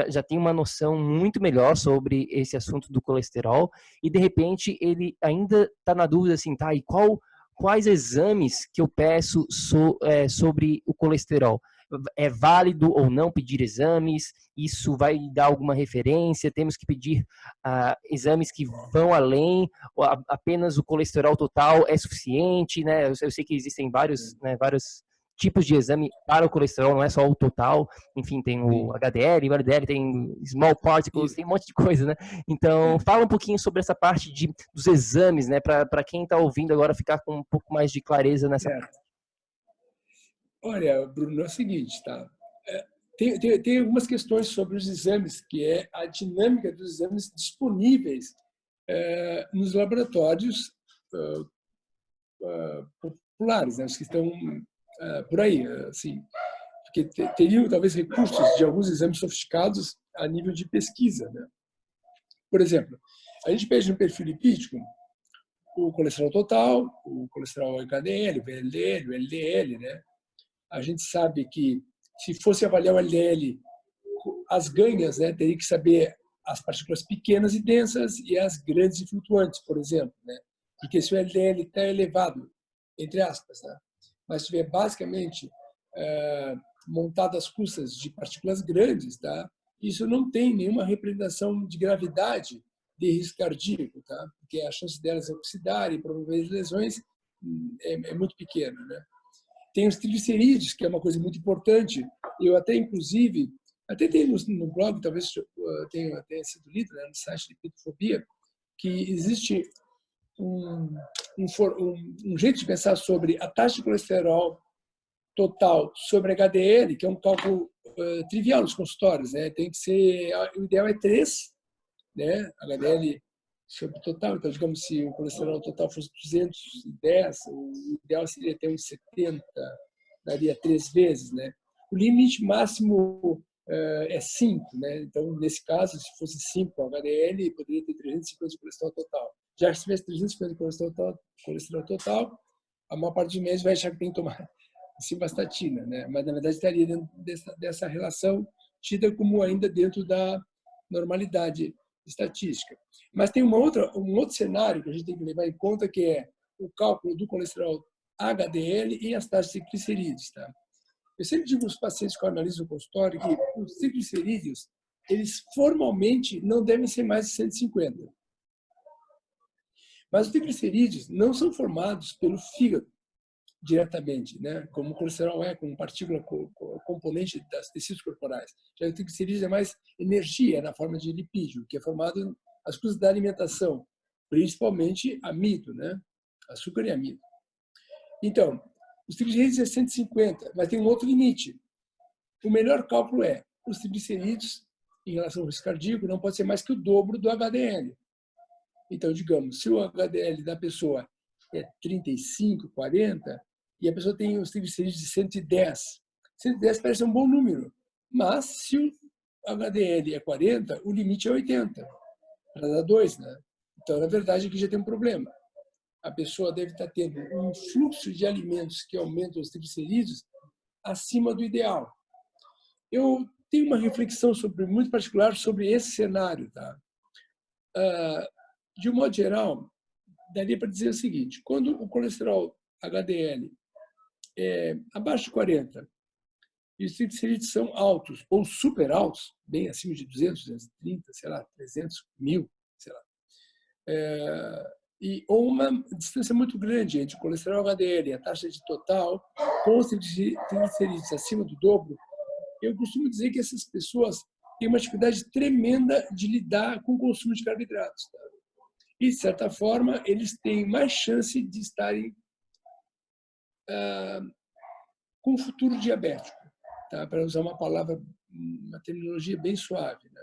já tem uma noção muito melhor sobre esse assunto do colesterol e de repente ele ainda está na dúvida assim, e quais exames que eu peço sobre o colesterol? É válido ou não pedir exames? Isso vai dar alguma referência? Temos que pedir exames que vão além? Ou apenas o colesterol total é suficiente? Né? Eu sei que existem vários tipos de exame para o colesterol, não é só o total. Enfim, tem o HDL, o LDL, tem small particles, tem um monte de coisa, né? Então, fala um pouquinho sobre essa parte dos exames, né? Para quem está ouvindo agora ficar com um pouco mais de clareza nessa parte. Olha, Bruno, é o seguinte, tá? Tem algumas questões sobre os exames, que é a dinâmica dos exames disponíveis nos laboratórios populares, né? Os que estão por aí, assim, porque teriam talvez recursos de alguns exames sofisticados a nível de pesquisa, né? Por exemplo, a gente pede no perfil lipídico o colesterol total, o colesterol HDL, o VLDL, o LDL, né? A gente sabe que, se fosse avaliar o LDL, as ganhas, né, teria que saber as partículas pequenas e densas e as grandes e flutuantes, por exemplo, né? Porque se o LDL está elevado, entre aspas, né? Mas estiver basicamente montado às custas de partículas grandes, tá? Isso não tem nenhuma representação de gravidade de risco cardíaco, tá? Porque a chance delas oxidarem e promover lesões é muito pequena, né? Tem os triglicerídeos, que é uma coisa muito importante. Eu até, inclusive, até tem no blog, talvez tenha sido lido, né, no site de Lipidofobia, que existe um jeito de pensar sobre a taxa de colesterol total sobre HDL, que é um cálculo trivial nos consultórios, né? Tem que ser, o ideal é 3, né? HDL sobre o total. Então, digamos, se o colesterol total fosse 210, o ideal seria ter uns 70, daria 3 vezes, né? O limite máximo é 5, né? Então, nesse caso, se fosse 5 HDL, poderia ter 350 de colesterol total. Já que se tivesse 350 de colesterol total, a maior parte dos médicos vai achar que tem que tomar simvastatina, né? Mas, na verdade, estaria dentro dessa relação tida como ainda dentro da normalidade estatística. Mas tem um outro cenário que a gente tem que levar em conta, que é o cálculo do colesterol HDL e as taxas de triglicerídeos, tá? Eu sempre digo aos pacientes que eu analiso no consultório que os triglicerídeos, eles formalmente não devem ser mais de 150. Mas os triglicerídeos não são formados pelo fígado diretamente, né? Como o colesterol como partícula componente das tecidos corporais. Já o triglicerídeos é mais energia na forma de lipídio, que é formado às custas da alimentação, principalmente amido, né? Açúcar e amido. Então, os triglicerídeos é 150, mas tem um outro limite. O melhor cálculo é os triglicerídeos em relação ao risco cardíaco não pode ser mais que o dobro do HDL. Então, digamos, se o HDL da pessoa é 35, 40, e a pessoa tem os triglicerídeos de 110. 110 parece um bom número, mas se o HDL é 40, o limite é 80, para dar 2, né? Então, na verdade, aqui já tem um problema. A pessoa deve estar tendo um fluxo de alimentos que aumenta os triglicerídeos acima do ideal. Eu tenho uma reflexão muito particular sobre esse cenário, tá? De um modo geral, daria para dizer o seguinte: quando o colesterol HDL é abaixo de 40 e os triglicerídeos são altos ou super altos, bem acima de 200, 230, sei lá, 300, 1000, sei lá, ou uma distância muito grande entre o colesterol HDL e a taxa de total com os triglicerídeos acima do dobro, eu costumo dizer que essas pessoas têm uma dificuldade tremenda de lidar com o consumo de carboidratos, tá? E, de certa forma, eles têm mais chance de estarem com um futuro diabético, tá? Para usar uma palavra, uma terminologia bem suave, né?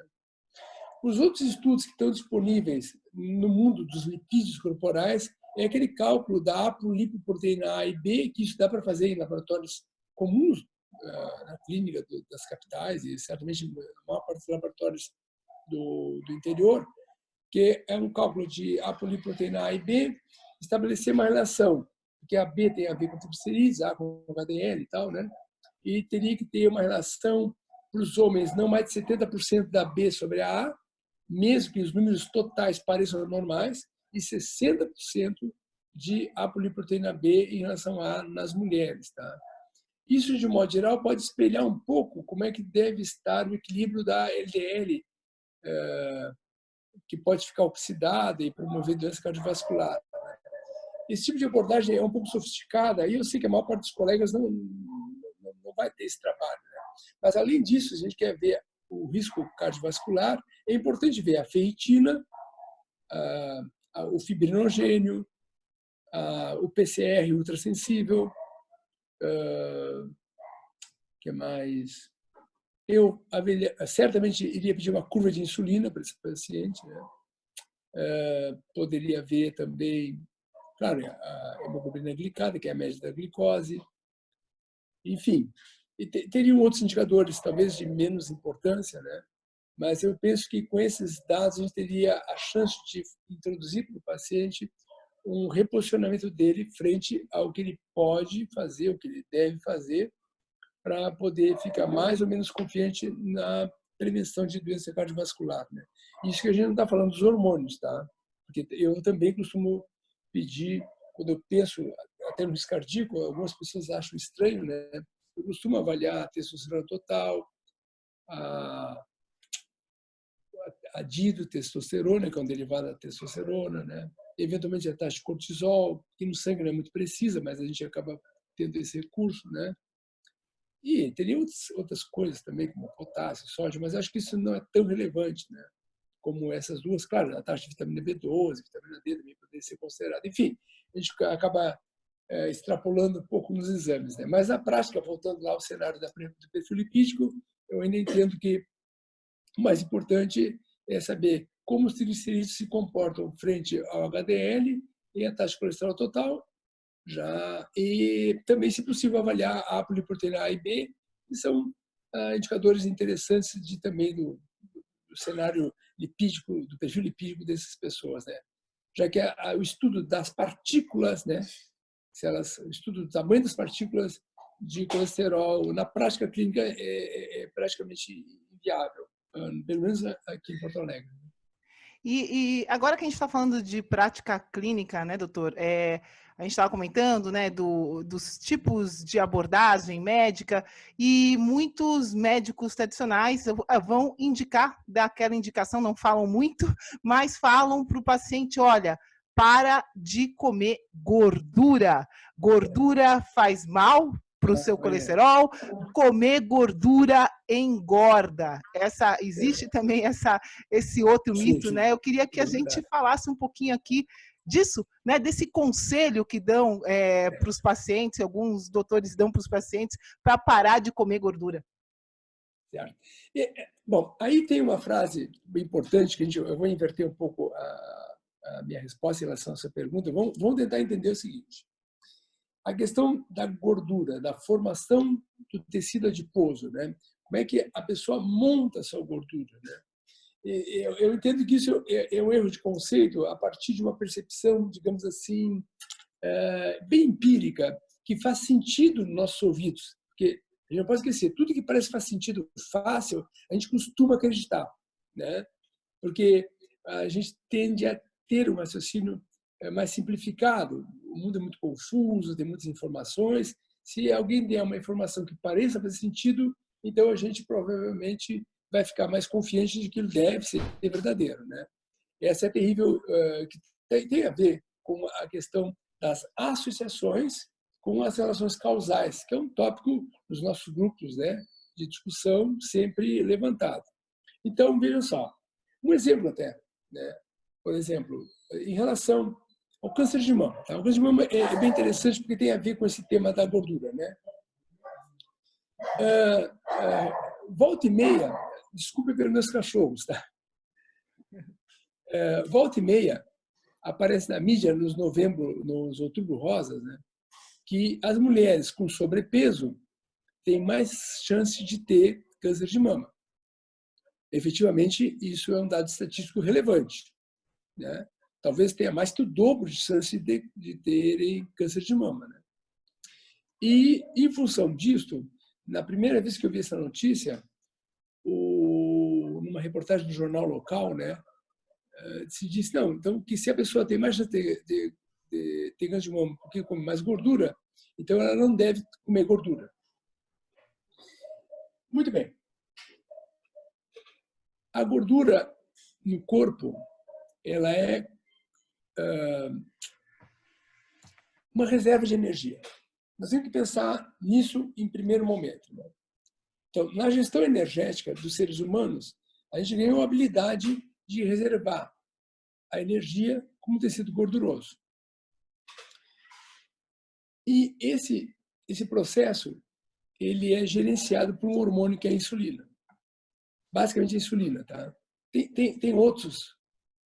Os outros estudos que estão disponíveis no mundo dos lipídios corporais é aquele cálculo da apolipoproteína A e B, que isso dá para fazer em laboratórios comuns, na clínica das capitais e certamente na maior parte dos laboratórios do interior, que é um cálculo de apolipoproteína A e B, estabelecer uma relação, porque a B tem a ver com triglicerídeos, A com HDL e tal, né? E teria que ter uma relação para os homens não mais de 70% da B sobre a A, mesmo que os números totais pareçam normais, e 60% de apolipoproteína B em relação a nas mulheres, tá? Isso, de modo geral, pode espelhar um pouco como é que deve estar o equilíbrio da LDL, que pode ficar oxidada e promover doença cardiovascular. Esse tipo de abordagem é um pouco sofisticada, e eu sei que a maior parte dos colegas não vai ter esse trabalho, né? Mas, além disso, se a gente quer ver o risco cardiovascular, é importante ver a ferritina, o fibrinogênio, o PCR ultrassensível, que mais? Eu certamente iria pedir uma curva de insulina para esse paciente, né? Poderia ver também, claro, a hemoglobina glicada, que é a média da glicose. Enfim, e teriam outros indicadores, talvez de menos importância, né? Mas eu penso que com esses dados a gente teria a chance de introduzir para o paciente um reposicionamento dele frente ao que ele pode fazer, o que ele deve fazer, para poder ficar mais ou menos confiante na prevenção de doença cardiovascular, né? Isso que a gente não está falando dos hormônios, tá? Porque eu também costumo pedir, quando eu penso até no risco cardíaco, algumas pessoas acham estranho, né? Eu costumo avaliar a testosterona total, a dihidrotestosterona, que é um derivado da testosterona, né? Eventualmente a taxa de cortisol, que no sangue não é muito precisa, mas a gente acaba tendo esse recurso, né? E teria outras coisas também, como potássio, sódio, mas acho que isso não é tão relevante, né? Como essas duas. Claro, a taxa de vitamina B12, vitamina D também poderia ser considerada. Enfim, a gente acaba extrapolando um pouco nos exames, né? Mas na prática, voltando lá ao cenário do perfil lipídico, eu ainda entendo que o mais importante é saber como os triglicerídeos se comportam frente ao HDL e a taxa de colesterol total, e também, se possível, avaliar a apolipoproteína A e B, que são indicadores interessantes também do cenário lipídico, do perfil lipídico dessas pessoas, né? Já que o estudo das partículas, né? O estudo do tamanho das partículas de colesterol na prática clínica é praticamente inviável, pelo menos aqui em Porto Alegre. E agora que a gente está falando de prática clínica, né, doutor? A gente estava comentando, né, dos tipos de abordagem médica, e muitos médicos tradicionais vão indicar, daquela indicação, não falam muito, mas falam para o paciente: olha, para de comer gordura. Gordura faz mal para o seu colesterol, comer gordura engorda. Existe também esse outro mito, sim. Né? Eu queria que a gente falasse um pouquinho aqui disso, né? Desse conselho que dão para os pacientes, alguns doutores dão para os pacientes, para parar de comer gordura. Certo. Bom, aí tem uma frase importante que eu vou inverter um pouco a minha resposta em relação a essa pergunta. Vamos tentar entender o seguinte: a questão da gordura, da formação do tecido adiposo, né? Como é que a pessoa monta a sua gordura, né? Eu entendo que isso é um erro de conceito a partir de uma percepção, digamos assim, bem empírica, que faz sentido nos nossos ouvidos. Porque a gente não pode esquecer, tudo que parece faz sentido fácil, a gente costuma acreditar, né? Porque a gente tende a ter um raciocínio mais simplificado. O mundo é muito confuso, tem muitas informações. Se alguém der uma informação que pareça fazer sentido, então a gente provavelmente vai ficar mais confiante de que ele deve ser verdadeiro, né? Essa é terrível, que tem a ver com a questão das associações com as relações causais, que é um tópico nos nossos grupos, né, de discussão sempre levantado. Então, vejam só, um exemplo até, né? Por exemplo, em relação ao câncer de mama. Tá? O câncer de mama é bem interessante porque tem a ver com esse tema da gordura, né? Volta e meia, desculpe pelos meus cachorros, tá? Volta e meia, aparece na mídia nos outubro rosas, né, que as mulheres com sobrepeso têm mais chance de ter câncer de mama. Efetivamente, isso é um dado estatístico relevante, né? Talvez tenha mais que o dobro de chance de terem câncer de mama, né? E, em função disso, na primeira vez que eu vi essa notícia, numa reportagem do jornal local, né, se disse, não, então, que se a pessoa tem mais chance de ter câncer de mama porque come mais gordura, então ela não deve comer gordura. Muito bem. A gordura no corpo, ela é uma reserva de energia. Nós temos que pensar nisso em primeiro momento, né? Então, na gestão energética dos seres humanos, a gente ganhou a habilidade de reservar a energia como tecido gorduroso. E esse processo ele é gerenciado por um hormônio que é a insulina. Basicamente a insulina, tá? Tem outros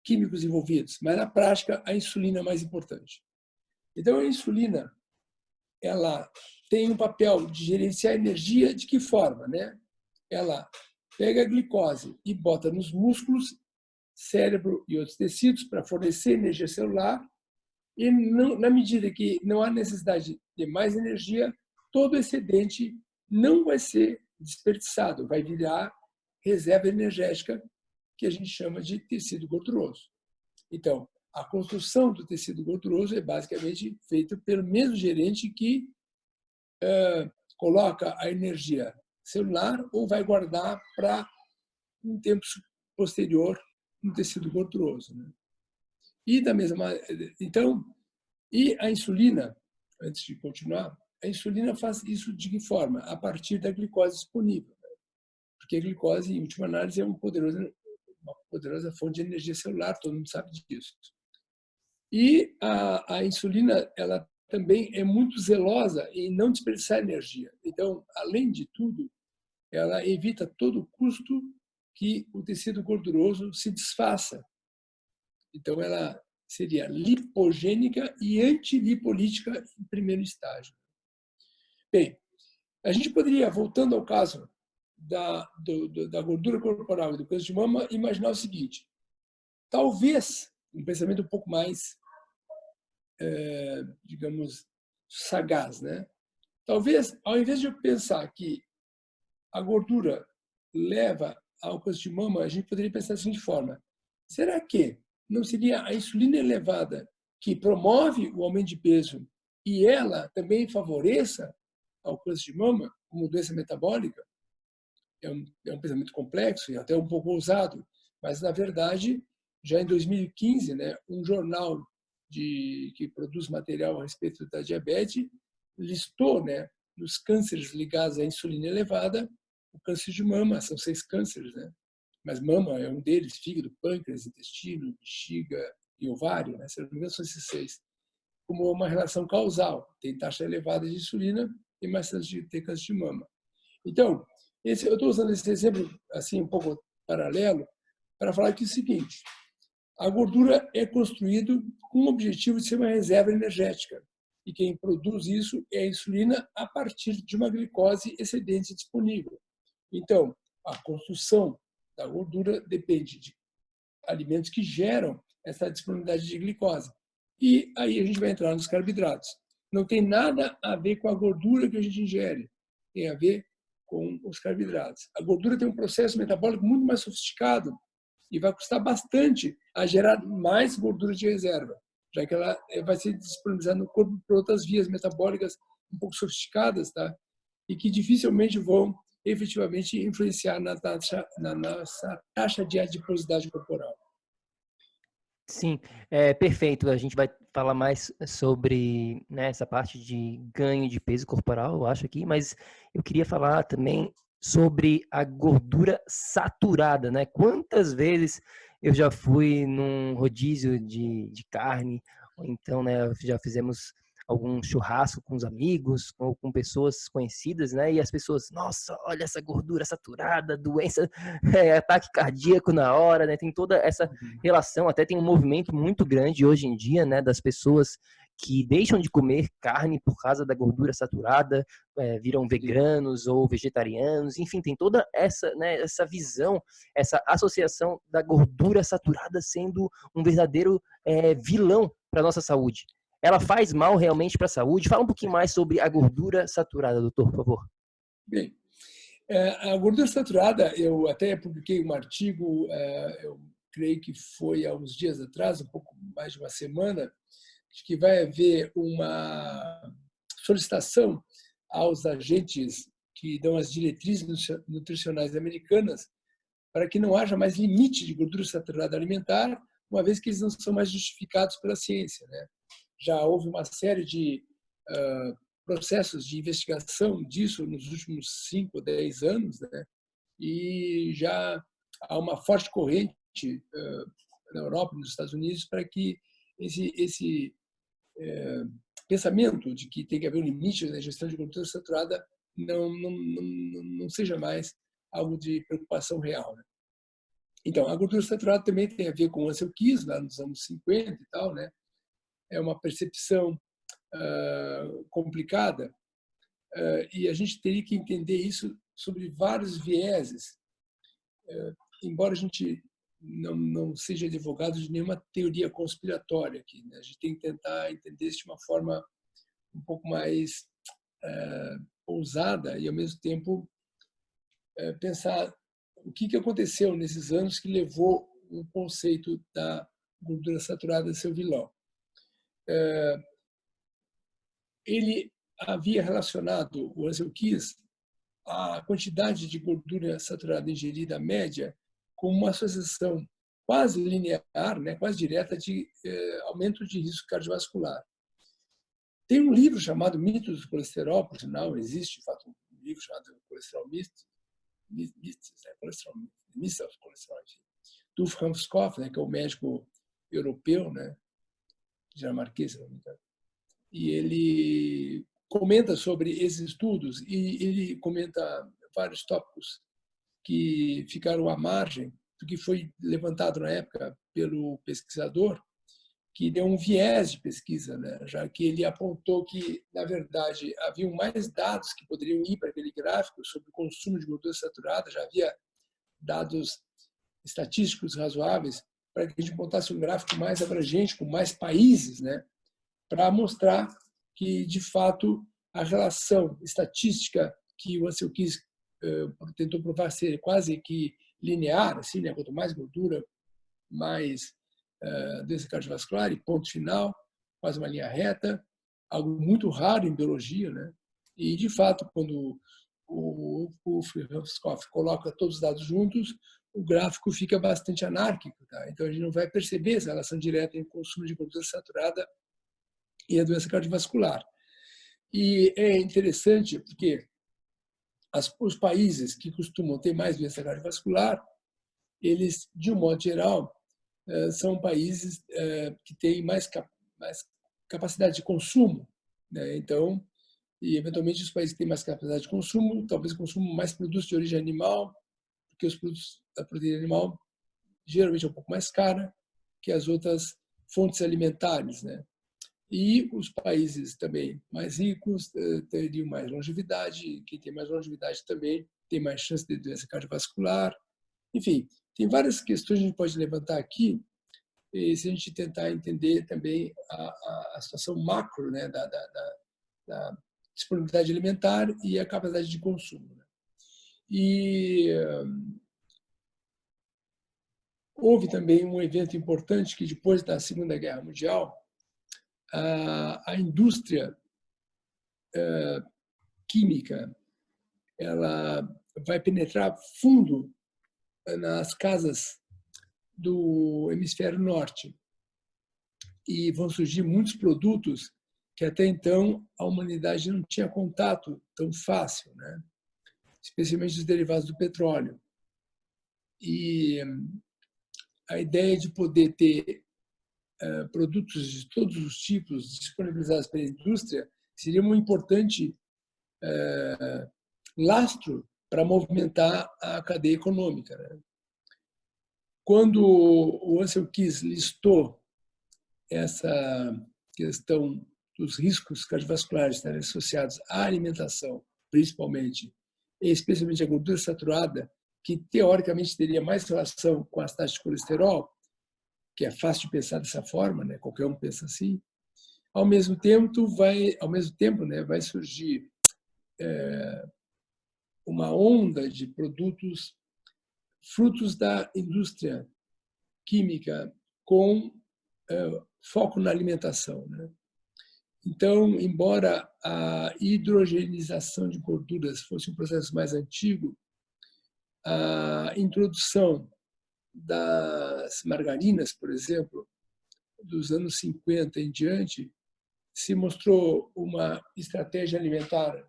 químicos envolvidos, mas na prática a insulina é mais importante. Então a insulina ela tem um papel de gerenciar a energia de que forma, né? Ela pega a glicose e bota nos músculos, cérebro e outros tecidos para fornecer energia celular e na medida que não há necessidade de mais energia, todo excedente não vai ser desperdiçado, vai virar reserva energética que a gente chama de tecido gorduroso. Então, a construção do tecido gorduroso é basicamente feita pelo mesmo gerente que coloca a energia celular ou vai guardar para um tempo posterior no tecido gorduroso, né? E da mesma, então, e a insulina, antes de continuar, a insulina faz isso de que forma? A partir da glicose disponível, né? Porque a glicose, em última análise, é uma poderosa fonte de energia celular, todo mundo sabe disso. E a insulina, ela também é muito zelosa em não desperdiçar energia. Então, além de tudo, ela evita a todo custo que o tecido gorduroso se desfaça. Então, ela seria lipogênica e antilipolítica em primeiro estágio. Bem, a gente poderia, voltando ao caso da gordura corporal e do câncer de mama, imaginar o seguinte: talvez, um pensamento um pouco mais, digamos, sagaz, né? Talvez, ao invés de eu pensar que a gordura leva ao câncer de mama, a gente poderia pensar da seguinte forma: será que não seria a insulina elevada que promove o aumento de peso e ela também favoreça ao câncer de mama como doença metabólica? É um pensamento complexo e até um pouco ousado, mas, na verdade, já em 2015, né, um jornal que produz material a respeito da diabetes listou, né, nos cânceres ligados à insulina elevada, o câncer de mama, são 6 cânceres, né? Mas mama é um deles, fígado, pâncreas, intestino, bexiga e ovário, né? Se não me engano, são esses 6. Como uma relação causal, tem taxa elevada de insulina e mais chance de ter câncer de mama. Então, eu estou usando esse exemplo assim um pouco paralelo para falar que é o seguinte: a gordura é construída com o objetivo de ser uma reserva energética. E quem produz isso é a insulina a partir de uma glicose excedente disponível. Então, a construção da gordura depende de alimentos que geram essa disponibilidade de glicose. E aí a gente vai entrar nos carboidratos. Não tem nada a ver com a gordura que a gente ingere, tem a ver com os carboidratos. A gordura tem um processo metabólico muito mais sofisticado e vai custar bastante a gerar mais gordura de reserva, já que ela vai ser disponibilizada no corpo por outras vias metabólicas um pouco sofisticadas, tá? E que dificilmente vão efetivamente influenciar na nossa taxa de adiposidade corporal. Sim, perfeito. A gente vai falar mais sobre, né, essa parte de ganho de peso corporal, eu acho aqui, mas eu queria falar também sobre a gordura saturada, né? Quantas vezes eu já fui num rodízio de carne, ou então, né, já fizemos algum churrasco com os amigos ou com pessoas conhecidas, né? E as pessoas, nossa, olha essa gordura saturada, doença, ataque cardíaco na hora, né? Tem toda essa relação, até tem um movimento muito grande hoje em dia, né, das pessoas que deixam de comer carne por causa da gordura saturada, viram veganos ou vegetarianos, enfim, tem toda essa, né, essa visão, essa associação da gordura saturada sendo um verdadeiro vilão para a nossa saúde. Ela faz mal realmente para a saúde? Fala um pouquinho mais sobre a gordura saturada, doutor, por favor. Bem, a gordura saturada, eu até publiquei um artigo, eu creio que foi há uns dias atrás, um pouco mais de uma semana, de que vai haver uma solicitação aos agentes que dão as diretrizes nutricionais americanas para que não haja mais limite de gordura saturada alimentar, uma vez que eles não são mais justificados pela ciência, né? Já houve uma série de processos de investigação disso nos últimos 5 ou 10 anos, né? E já há uma forte corrente na Europa e nos Estados Unidos para que esse pensamento de que tem que haver um limite na ingestão de gordura saturada não seja mais algo de preocupação real, né? Então, a gordura saturada também tem a ver com o Ansel Keys, lá nos anos 50 e tal, né? É uma percepção complicada e a gente teria que entender isso sobre vários vieses, embora a gente não seja advogado de nenhuma teoria conspiratória aqui, né? A gente tem que tentar entender isso de uma forma um pouco mais ousada e, ao mesmo tempo, pensar o que aconteceu nesses anos que levou o conceito da gordura saturada a ser o vilão. Ele havia relacionado, o Ansel Keys, a quantidade de gordura saturada ingerida média com uma associação quase linear, né, quase direta, de aumento de risco cardiovascular. Tem um livro chamado Mitos do Colesterol, por sinal, existe, de fato, um livro chamado Colesterol Myths, Myths of Colesterol, do Franz Koff, né, que é o médico europeu, né, dinamarquês, se não me engano. E ele comenta sobre esses estudos e ele comenta vários tópicos que ficaram à margem do que foi levantado na época pelo pesquisador, que deu um viés de pesquisa, né? Já que ele apontou que, na verdade, haviam mais dados que poderiam ir para aquele gráfico sobre o consumo de gordura saturada, já havia dados estatísticos razoáveis para que a gente montasse um gráfico mais abrangente, com mais países, né? Para mostrar que, de fato, a relação estatística que o Ansel Keys tentou provar ser quase que linear, assim, né? Quanto mais gordura, mais doença cardiovascular, e ponto final, quase uma linha reta, algo muito raro em biologia, né? E, de fato, quando o Franz Koff coloca todos os dados juntos, o gráfico fica bastante anárquico, tá? Então a gente não vai perceber essa relação direta entre o consumo de gordura saturada e a doença cardiovascular. E é interessante porque os países que costumam ter mais doença cardiovascular, eles, de um modo geral, são países que têm mais capacidade de consumo, né? Então, e eventualmente os países que têm mais capacidade de consumo, talvez consumam mais produtos de origem animal, porque os produtos da proteína animal geralmente é um pouco mais cara que as outras fontes alimentares, né? E os países também mais ricos teriam mais longevidade, quem tem mais longevidade também tem mais chance de doença cardiovascular. Enfim, tem várias questões que a gente pode levantar aqui, se a gente tentar entender também a situação macro, né, da disponibilidade alimentar e a capacidade de consumo, né? E houve também um evento importante que, depois da Segunda Guerra Mundial, a indústria química ela vai penetrar fundo nas casas do hemisfério norte e vão surgir muitos produtos que até então a humanidade não tinha contato tão fácil, né? Especialmente os derivados do petróleo. E a ideia de poder ter produtos de todos os tipos disponibilizados pela indústria seria um importante lastro para movimentar a cadeia econômica, né? Quando o Ansel Keys listou essa questão dos riscos cardiovasculares estarem associados à alimentação, principalmente, e especialmente a gordura saturada, que teoricamente teria mais relação com as taxas de colesterol, que é fácil de pensar dessa forma, né? Qualquer um pensa assim. Ao mesmo tempo, né, vai surgir uma onda de produtos frutos da indústria química com foco na alimentação, né? Então, embora a hidrogenização de gorduras fosse um processo mais antigo, a introdução das margarinas, por exemplo, dos anos 50 em diante, se mostrou uma estratégia alimentar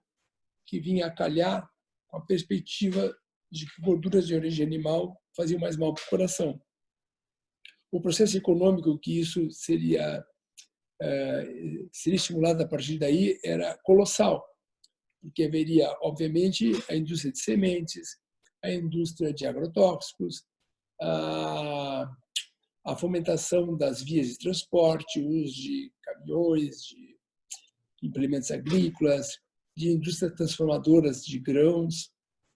que vinha a calhar com a perspectiva de que gorduras de origem animal faziam mais mal para o coração. O processo econômico que isso seria estimulado a partir daí era colossal, porque haveria, obviamente, a indústria de sementes, a indústria de agrotóxicos, a fomentação das vias de transporte, o uso de caminhões, de implementos agrícolas, de indústrias transformadoras de grãos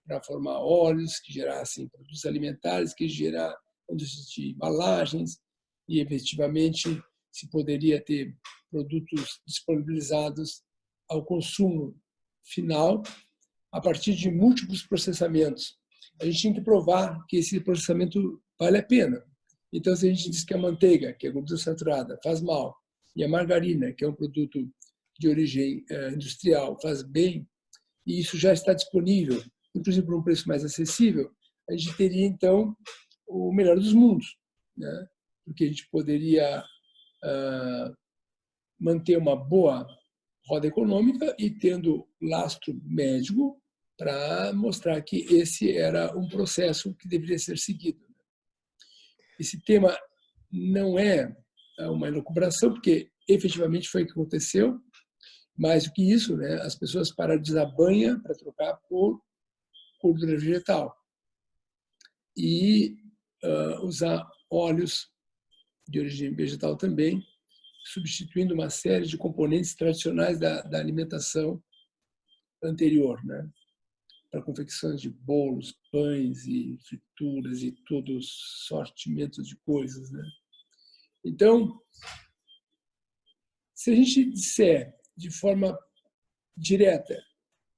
para formar óleos que gerassem produtos alimentares, que gerassem indústrias de embalagens e, efetivamente, se poderia ter produtos disponibilizados ao consumo final a partir de múltiplos processamentos. A gente tinha que provar que esse processamento vale a pena. Então, se a gente diz que a manteiga, que é gordura saturada, faz mal, e a margarina, que é um produto de origem industrial, faz bem, e isso já está disponível, inclusive por um preço mais acessível, a gente teria, então, o melhor dos mundos, né? Porque a gente poderia manter uma boa roda econômica e tendo lastro médico para mostrar que esse era um processo que deveria ser seguido. Esse tema não é uma elucubração, porque efetivamente foi o que aconteceu. Mais do que isso, né, as pessoas pararam de usar banha para trocar por gordura vegetal e usar óleos de origem vegetal também, substituindo uma série de componentes tradicionais da alimentação anterior, né, para confecções de bolos, pães e frituras e todo sortimento de coisas, né? Então, se a gente disser de forma direta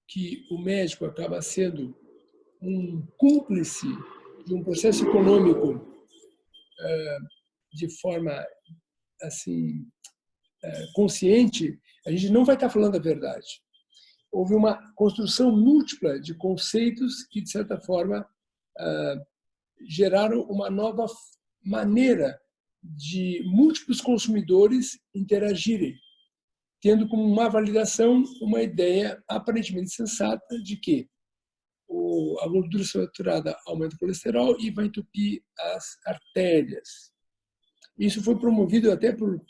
que o médico acaba sendo um cúmplice de um processo econômico de forma assim consciente, a gente não vai estar falando a verdade. Houve uma construção múltipla de conceitos que, de certa forma, geraram uma nova maneira de múltiplos consumidores interagirem, tendo como uma validação uma ideia aparentemente sensata de que a gordura saturada aumenta o colesterol e vai entupir as artérias. Isso foi promovido até por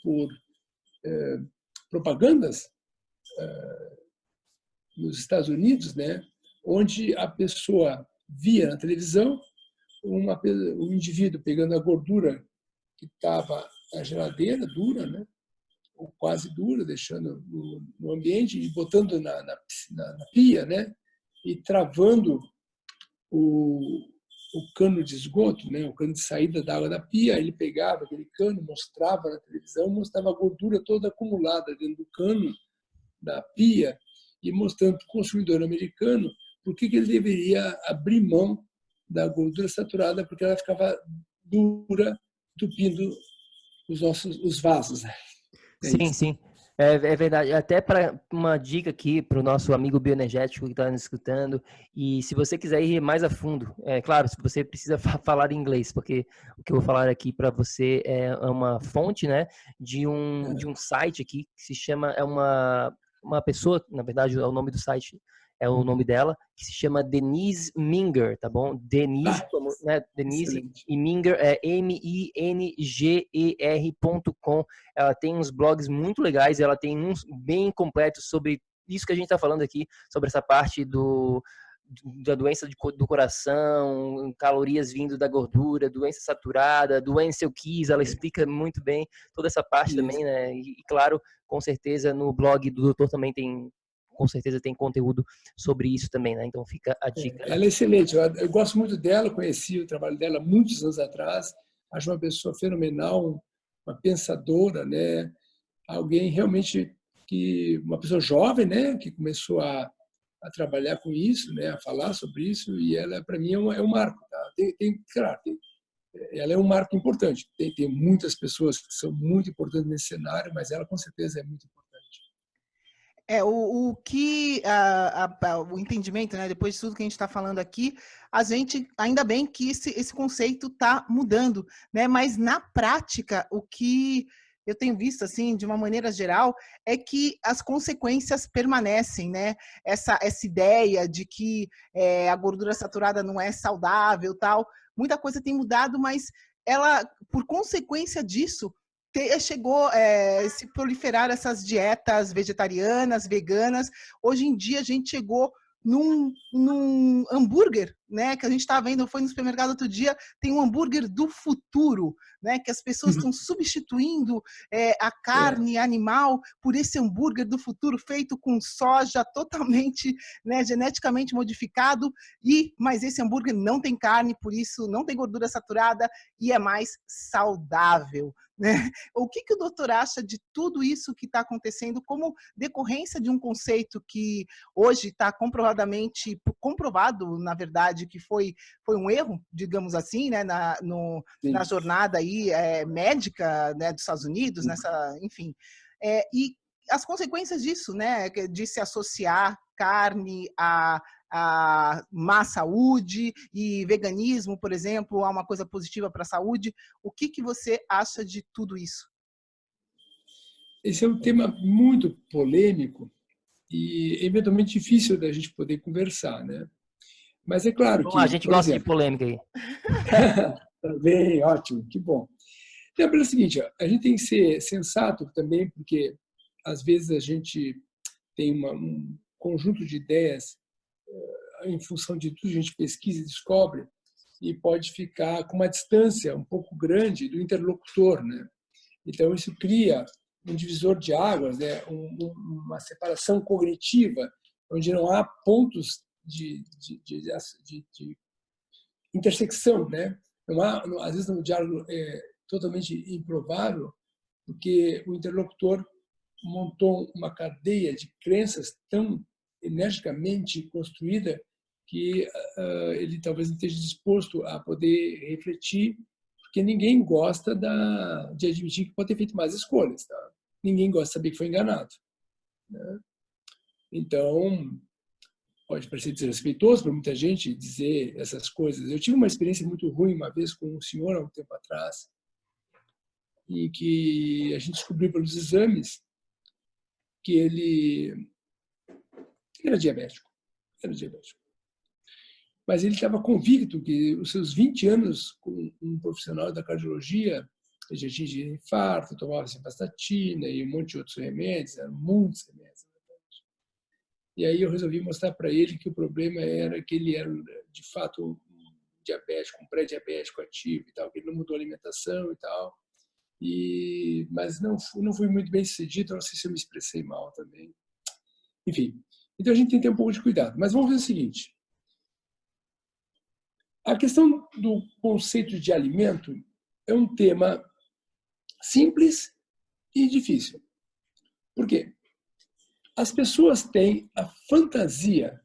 propagandas nos Estados Unidos, né, onde a pessoa via na televisão um indivíduo pegando a gordura que estava na geladeira, dura, né, ou quase dura, deixando no ambiente e botando na pia, né, e travando o cano de esgoto, né, o cano de saída da água da pia. Ele pegava aquele cano, mostrava na televisão, mostrava a gordura toda acumulada dentro do cano da pia e mostrando para o consumidor americano por que ele deveria abrir mão da gordura saturada, porque ela ficava dura, entupindo os vasos. Sim, sim. É verdade. Até para uma dica aqui para o nosso amigo bioenergético que está nos escutando, e se você quiser ir mais a fundo, é claro, se você precisa falar inglês, porque o que eu vou falar aqui para você é uma fonte, né, de um site aqui que se chama, uma pessoa, na verdade, é o nome do site, é o nome dela, que se chama Denise Minger, tá bom? Denise, né? Denise excelente. e Minger é minger.com. Ela tem uns blogs muito legais, ela tem uns bem completos sobre isso que a gente está falando aqui, sobre essa parte da doença do coração, calorias vindo da gordura, doença saturada, do Ansel Keys, ela explica muito bem toda essa parte também, né? E claro, com certeza no blog do doutor também com certeza tem conteúdo sobre isso também, né? Então fica a dica. Ela é excelente, eu gosto muito dela, conheci o trabalho dela muitos anos atrás, acho uma pessoa fenomenal, uma pensadora, né? Alguém realmente uma pessoa jovem, né? Que começou a trabalhar com isso, né? A falar sobre isso, e ela para mim é um marco, tá? Claro, ela é um marco importante. Tem muitas pessoas que são muito importantes nesse cenário, mas ela com certeza é muito importante. O entendimento, né, depois de tudo que a gente está falando aqui, a gente, ainda bem que esse conceito está mudando, né, mas na prática, o que eu tenho visto, assim, de uma maneira geral, é que as consequências permanecem, né, essa ideia de que a gordura saturada não é saudável, tal, muita coisa tem mudado, mas ela, por consequência disso, chegou a se proliferar essas dietas vegetarianas, veganas. Hoje em dia a gente chegou num hambúrguer, né? Que a gente está vendo, foi no supermercado outro dia, tem um hambúrguer do futuro, né? Que as pessoas estão substituindo a carne animal por esse hambúrguer do futuro feito com soja totalmente, né, geneticamente modificado, mas esse hambúrguer não tem carne, por isso não tem gordura saturada e é mais saudável, né? O que o doutor acha de tudo isso que está acontecendo como decorrência de um conceito que hoje está comprovado, na verdade, que foi um erro, digamos assim, né, na jornada aí, médica, né, dos Estados Unidos, enfim. E as consequências disso, né, de se associar carne a má saúde e veganismo, por exemplo, a uma coisa positiva para a saúde. O que você acha de tudo isso? Esse é um tema muito polêmico e eventualmente difícil da gente poder conversar, né? Mas é claro que, a gente gosta de polêmica aí. Tá bem, ótimo, que bom. Então, pelo seguinte, a gente tem que ser sensato também, porque às vezes a gente tem um conjunto de ideias em função de tudo que a gente pesquisa e descobre, e pode ficar com uma distância um pouco grande do interlocutor, né? Então, isso cria um divisor de águas, né? Uma separação cognitiva, onde não há pontos de intersecção, né? Não há, às vezes, um diálogo totalmente improvável, porque o interlocutor montou uma cadeia de crenças tão energicamente construída que ele talvez não esteja disposto a poder refletir, porque ninguém gosta de admitir que pode ter feito mais escolhas. Tá? Ninguém gosta de saber que foi enganado. Né? Então, pode parecer desrespeitoso para muita gente dizer essas coisas. Eu tive uma experiência muito ruim uma vez com um senhor há um tempo atrás, em que a gente descobriu pelos exames que ele era diabético. Mas ele estava convicto que os seus 20 anos com um profissional da cardiologia, ele já tinha infarto, tomava simvastatina e um monte de outros remédios, eram muitos remédios. E aí eu resolvi mostrar para ele que o problema era que ele era, de fato, um diabético, um pré-diabético ativo e tal, que ele não mudou a alimentação e tal. Mas não fui muito bem sucedido, não sei se eu me expressei mal também. Enfim, então a gente tem que ter um pouco de cuidado. Mas vamos ver o seguinte. A questão do conceito de alimento é um tema simples e difícil. Por quê? As pessoas têm a fantasia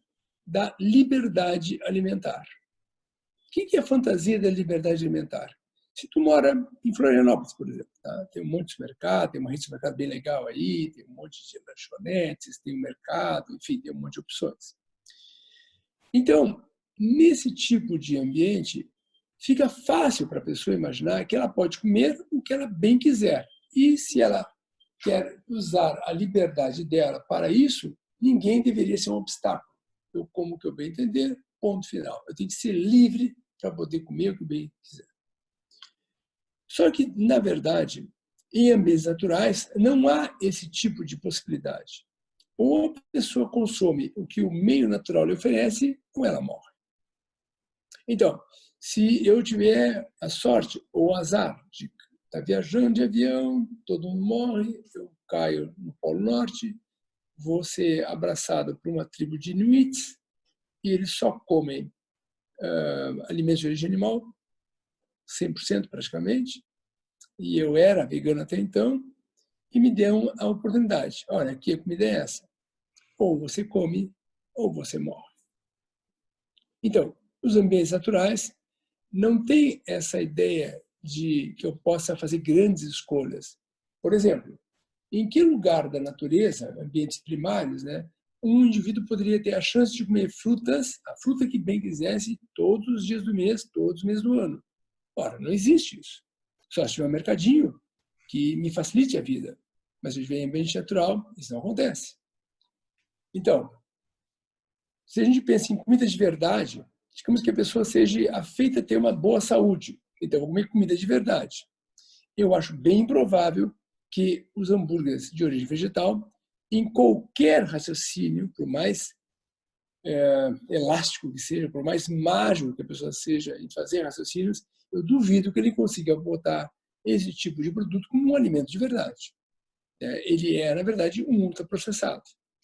da liberdade alimentar. O que é a fantasia da liberdade alimentar? Se tu mora em Florianópolis, por exemplo, tá? Tem um monte de mercado, tem uma rede de mercado bem legal aí, tem um monte de lanchonetes, tem um mercado, enfim, tem um monte de opções. Então, nesse tipo de ambiente, fica fácil para a pessoa imaginar que ela pode comer o que ela bem quiser. E se ela quer usar a liberdade dela para isso, ninguém deveria ser um obstáculo. eu como o que eu bem entender, ponto final. Eu tenho que ser livre para poder comer o que eu bem quiser. Só que, na verdade, em ambientes naturais, não há esse tipo de possibilidade. Ou a pessoa consome o que o meio natural lhe oferece, ou ela morre. Então, se eu tiver a sorte ou o azar de estar viajando de avião, todo mundo morre, eu caio no Polo Norte, vou ser abraçado por uma tribo de Inuits, e eles só comem alimentos de origem animal, 100% praticamente, e eu era vegano até então, e me deu a oportunidade. Olha, aqui a comida é essa. Ou você come, ou você morre. Então, os ambientes naturais não têm essa ideia de que eu possa fazer grandes escolhas. Por exemplo, em que lugar da natureza, ambientes primários, né, um indivíduo poderia ter a chance de comer frutas, a fruta que bem quisesse, todos os dias do mês, todos os meses do ano? Ora, não existe isso. Só se tiver um mercadinho que me facilite a vida. Mas se eu viver em ambiente natural, isso não acontece. Então, se a gente pensa em comida de verdade, digamos que a pessoa seja afeita a ter uma boa saúde. Então, vou comer comida de verdade. Eu acho bem improvável que os hambúrgueres de origem vegetal, em qualquer raciocínio, por mais elástico que seja, por mais mágico que a pessoa seja em fazer raciocínios, eu duvido que ele consiga botar esse tipo de produto como um alimento de verdade. Ele é, na verdade, um ultraprocessado.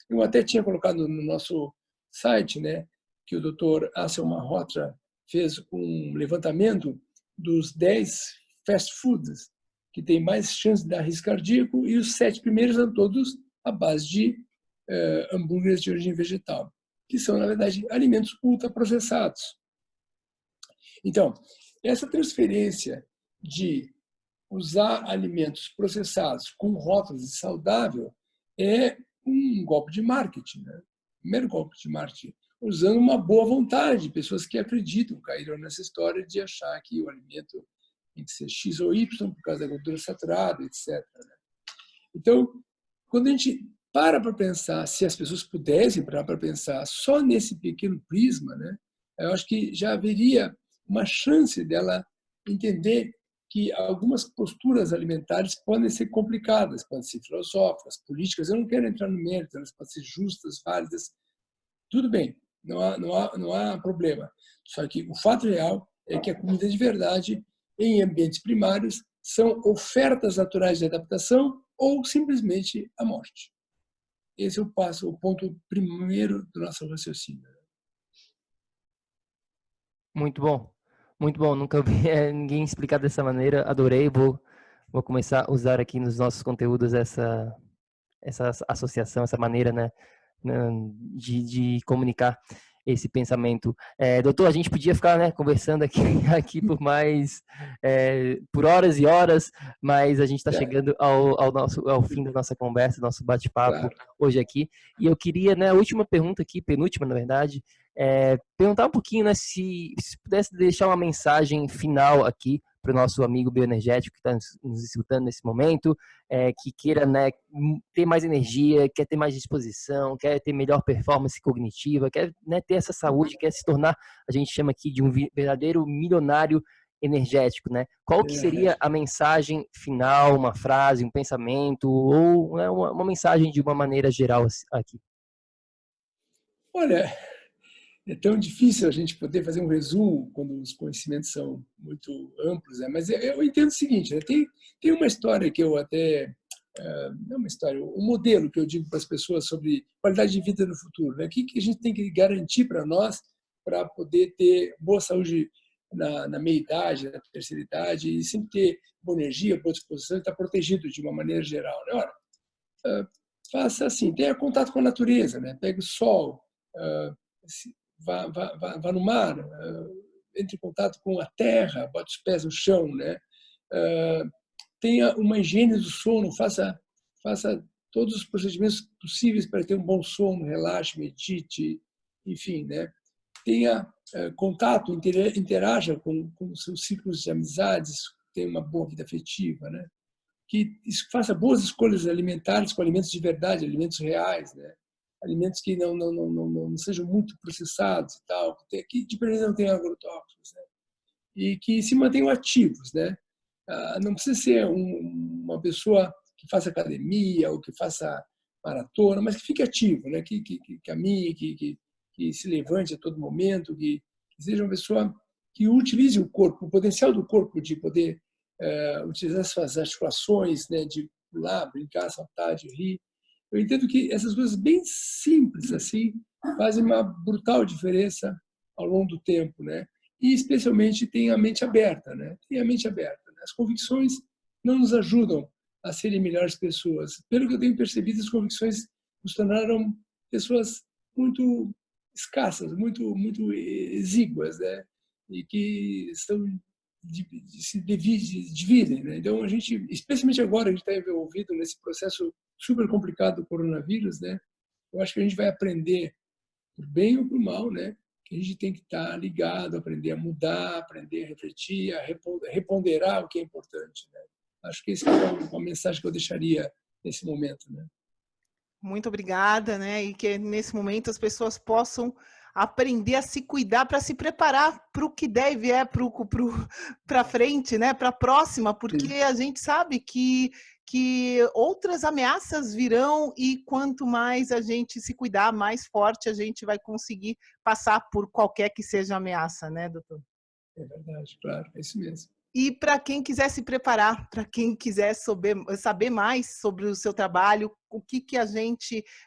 Eu até tinha colocado no nosso site, né, que o Dr. Ansel Malhotra fez um levantamento dos 10 fast foods que têm mais chance de dar risco cardíaco, e os 7 primeiros são todos à base de hambúrgueres de origem vegetal, que são, na verdade, alimentos ultraprocessados. Então, essa transferência de usar alimentos processados com rótulos de saudável é um golpe de marketing, né? Primeiro golpe de marketing, usando uma boa vontade, pessoas que acreditam, caíram nessa história de achar que o alimento tem que ser X ou Y por causa da gordura saturada, etc. Né? Então, quando a gente para pensar, se as pessoas pudessem parar para pensar só nesse pequeno prisma, né, eu acho que já haveria uma chance dela entender que algumas posturas alimentares podem ser complicadas, podem ser filosóficas, políticas. Eu não quero entrar no mérito, elas podem ser justas, válidas. Tudo bem, não há problema. Só que o fato real é que a comida de verdade, em ambientes primários, são ofertas naturais de adaptação ou simplesmente a morte. Esse é o ponto primeiro do nosso raciocínio. Muito bom. Muito bom. Nunca vi ninguém explicar dessa maneira. Adorei. Vou começar a usar aqui nos nossos conteúdos essa associação, essa maneira, né, de comunicar esse pensamento. Doutor, a gente podia ficar, né, conversando aqui por mais, por horas e horas, mas a gente está chegando ao fim da nossa conversa, nosso bate-papo hoje aqui. E eu queria, né, a última pergunta aqui, penúltima, na verdade, perguntar um pouquinho, né, se pudesse deixar uma mensagem final aqui para o nosso amigo bioenergético que está nos escutando nesse momento, que queira, né, ter mais energia, quer ter mais disposição, quer ter melhor performance cognitiva, quer, né, ter essa saúde, quer se tornar, a gente chama aqui de um verdadeiro milionário energético, né? Qual que seria a mensagem final, uma frase, um pensamento, ou, né, uma mensagem de uma maneira geral aqui? Olha, é tão difícil a gente poder fazer um resumo quando os conhecimentos são muito amplos, né? Mas eu entendo o seguinte, né? Tem uma história que eu até... não é uma história, um modelo que eu digo para as pessoas sobre qualidade de vida no futuro. Né? O que a gente tem que garantir para nós para poder ter boa saúde na meia-idade, na terceira idade, e sempre ter boa energia, boa disposição e estar protegido de uma maneira geral. Né? Ora, faça assim, tenha contato com a natureza, né? Pegue o sol, vá no mar, entre em contato com a terra, bote os pés no chão, né? Tenha uma higiene do sono, faça todos os procedimentos possíveis para ter um bom sono, relaxe, medite, enfim, né? Tenha contato, interaja com seus ciclos de amizades, tenha uma boa vida afetiva, né? Que faça boas escolhas alimentares com alimentos de verdade, alimentos reais, né? alimentos que não sejam muito processados e tal, que de preferência não tenham agrotóxicos, né? E que se mantenham ativos, né? Não precisa ser uma pessoa que faça academia ou que faça maratona, mas que fique ativo, né? Que caminhe, que se levante a todo momento, que seja uma pessoa que utilize o corpo, o potencial do corpo de poder utilizar suas articulações, né? De pular, brincar, saltar, de rir. Eu entendo que essas coisas bem simples assim fazem uma brutal diferença ao longo do tempo, né? E especialmente tem a mente aberta, né? Tem a mente aberta. Né? As convicções não nos ajudam a serem melhores pessoas. Pelo que eu tenho percebido, as convicções nos tornaram pessoas muito escassas, muito exíguas, né? E que se dividem, né? Então a gente, especialmente agora, a gente está envolvido nesse processo super complicado do coronavírus, né? Eu acho que a gente vai aprender, por bem ou por mal, né? Que a gente tem que estar ligado, aprender a mudar, aprender a refletir, a reponderar o que é importante, né? Acho que essa é uma mensagem que eu deixaria nesse momento, né? Muito obrigada, né? E que nesse momento as pessoas possam aprender a se cuidar para se preparar para o que deve para frente, né? Para a próxima, porque a gente sabe que outras ameaças virão e quanto mais a gente se cuidar, mais forte a gente vai conseguir passar por qualquer que seja a ameaça, né, doutor? É verdade, claro, é isso mesmo. E para quem quiser se preparar, para quem quiser saber mais sobre o seu trabalho,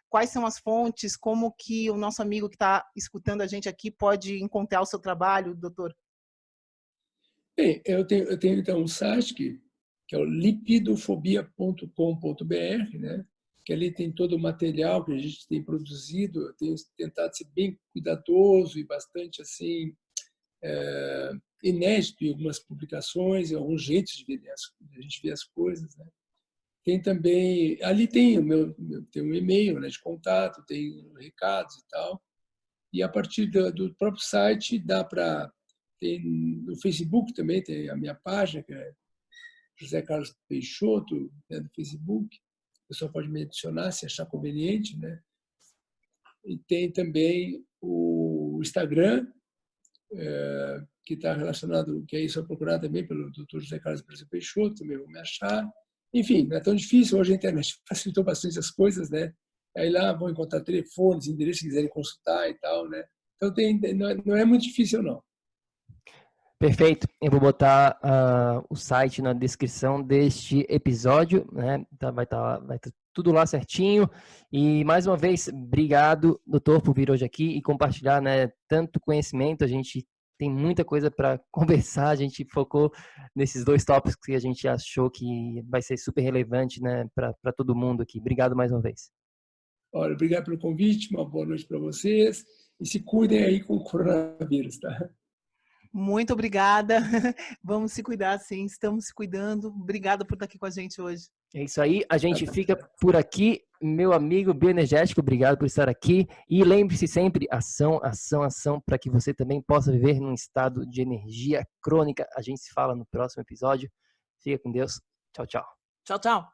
quais são as fontes, como que o nosso amigo que está escutando a gente aqui pode encontrar o seu trabalho, doutor? Bem, eu tenho então um site que é o lipidofobia.com.br, né? Que ali tem todo o material que a gente tem produzido. Eu tenho tentado ser bem cuidadoso e bastante assim inédito em algumas publicações, em alguns jeitos de a gente ver as coisas, né? Tem também, ali tem tem um e-mail, né, de contato, tem recados e tal. E a partir do próprio site tem no Facebook também tem a minha página, que é José Carlos Peixoto, né, no Facebook. O pessoal pode me adicionar se achar conveniente, né? E tem também o Instagram, que está relacionado, que aí só procurar também pelo Dr. José Carlos Peixoto, também vão me achar. Enfim, não é tão difícil, hoje a internet facilitou bastante as coisas, né? Aí lá vão encontrar telefones, endereços se quiserem consultar e tal, né? Então não é muito difícil, não. Perfeito. Eu vou botar o site na descrição deste episódio, né? Vai estar tudo lá certinho. E mais uma vez, obrigado, doutor, por vir hoje aqui e compartilhar, né, tanto conhecimento. A gente tem muita coisa para conversar. A gente focou nesses dois tópicos que a gente achou que vai ser super relevante, né, para todo mundo aqui. Obrigado mais uma vez. Olha, obrigado pelo convite. Uma boa noite para vocês. E se cuidem aí com o coronavírus, tá? Muito obrigada. Vamos se cuidar, sim. Estamos se cuidando. Obrigada por estar aqui com a gente hoje. É isso aí. A gente fica por aqui. Meu amigo bioenergético, obrigado por estar aqui. E lembre-se sempre, ação, ação, ação, para que você também possa viver num estado de energia crônica. A gente se fala no próximo episódio. Fica com Deus. Tchau, tchau. Tchau, tchau.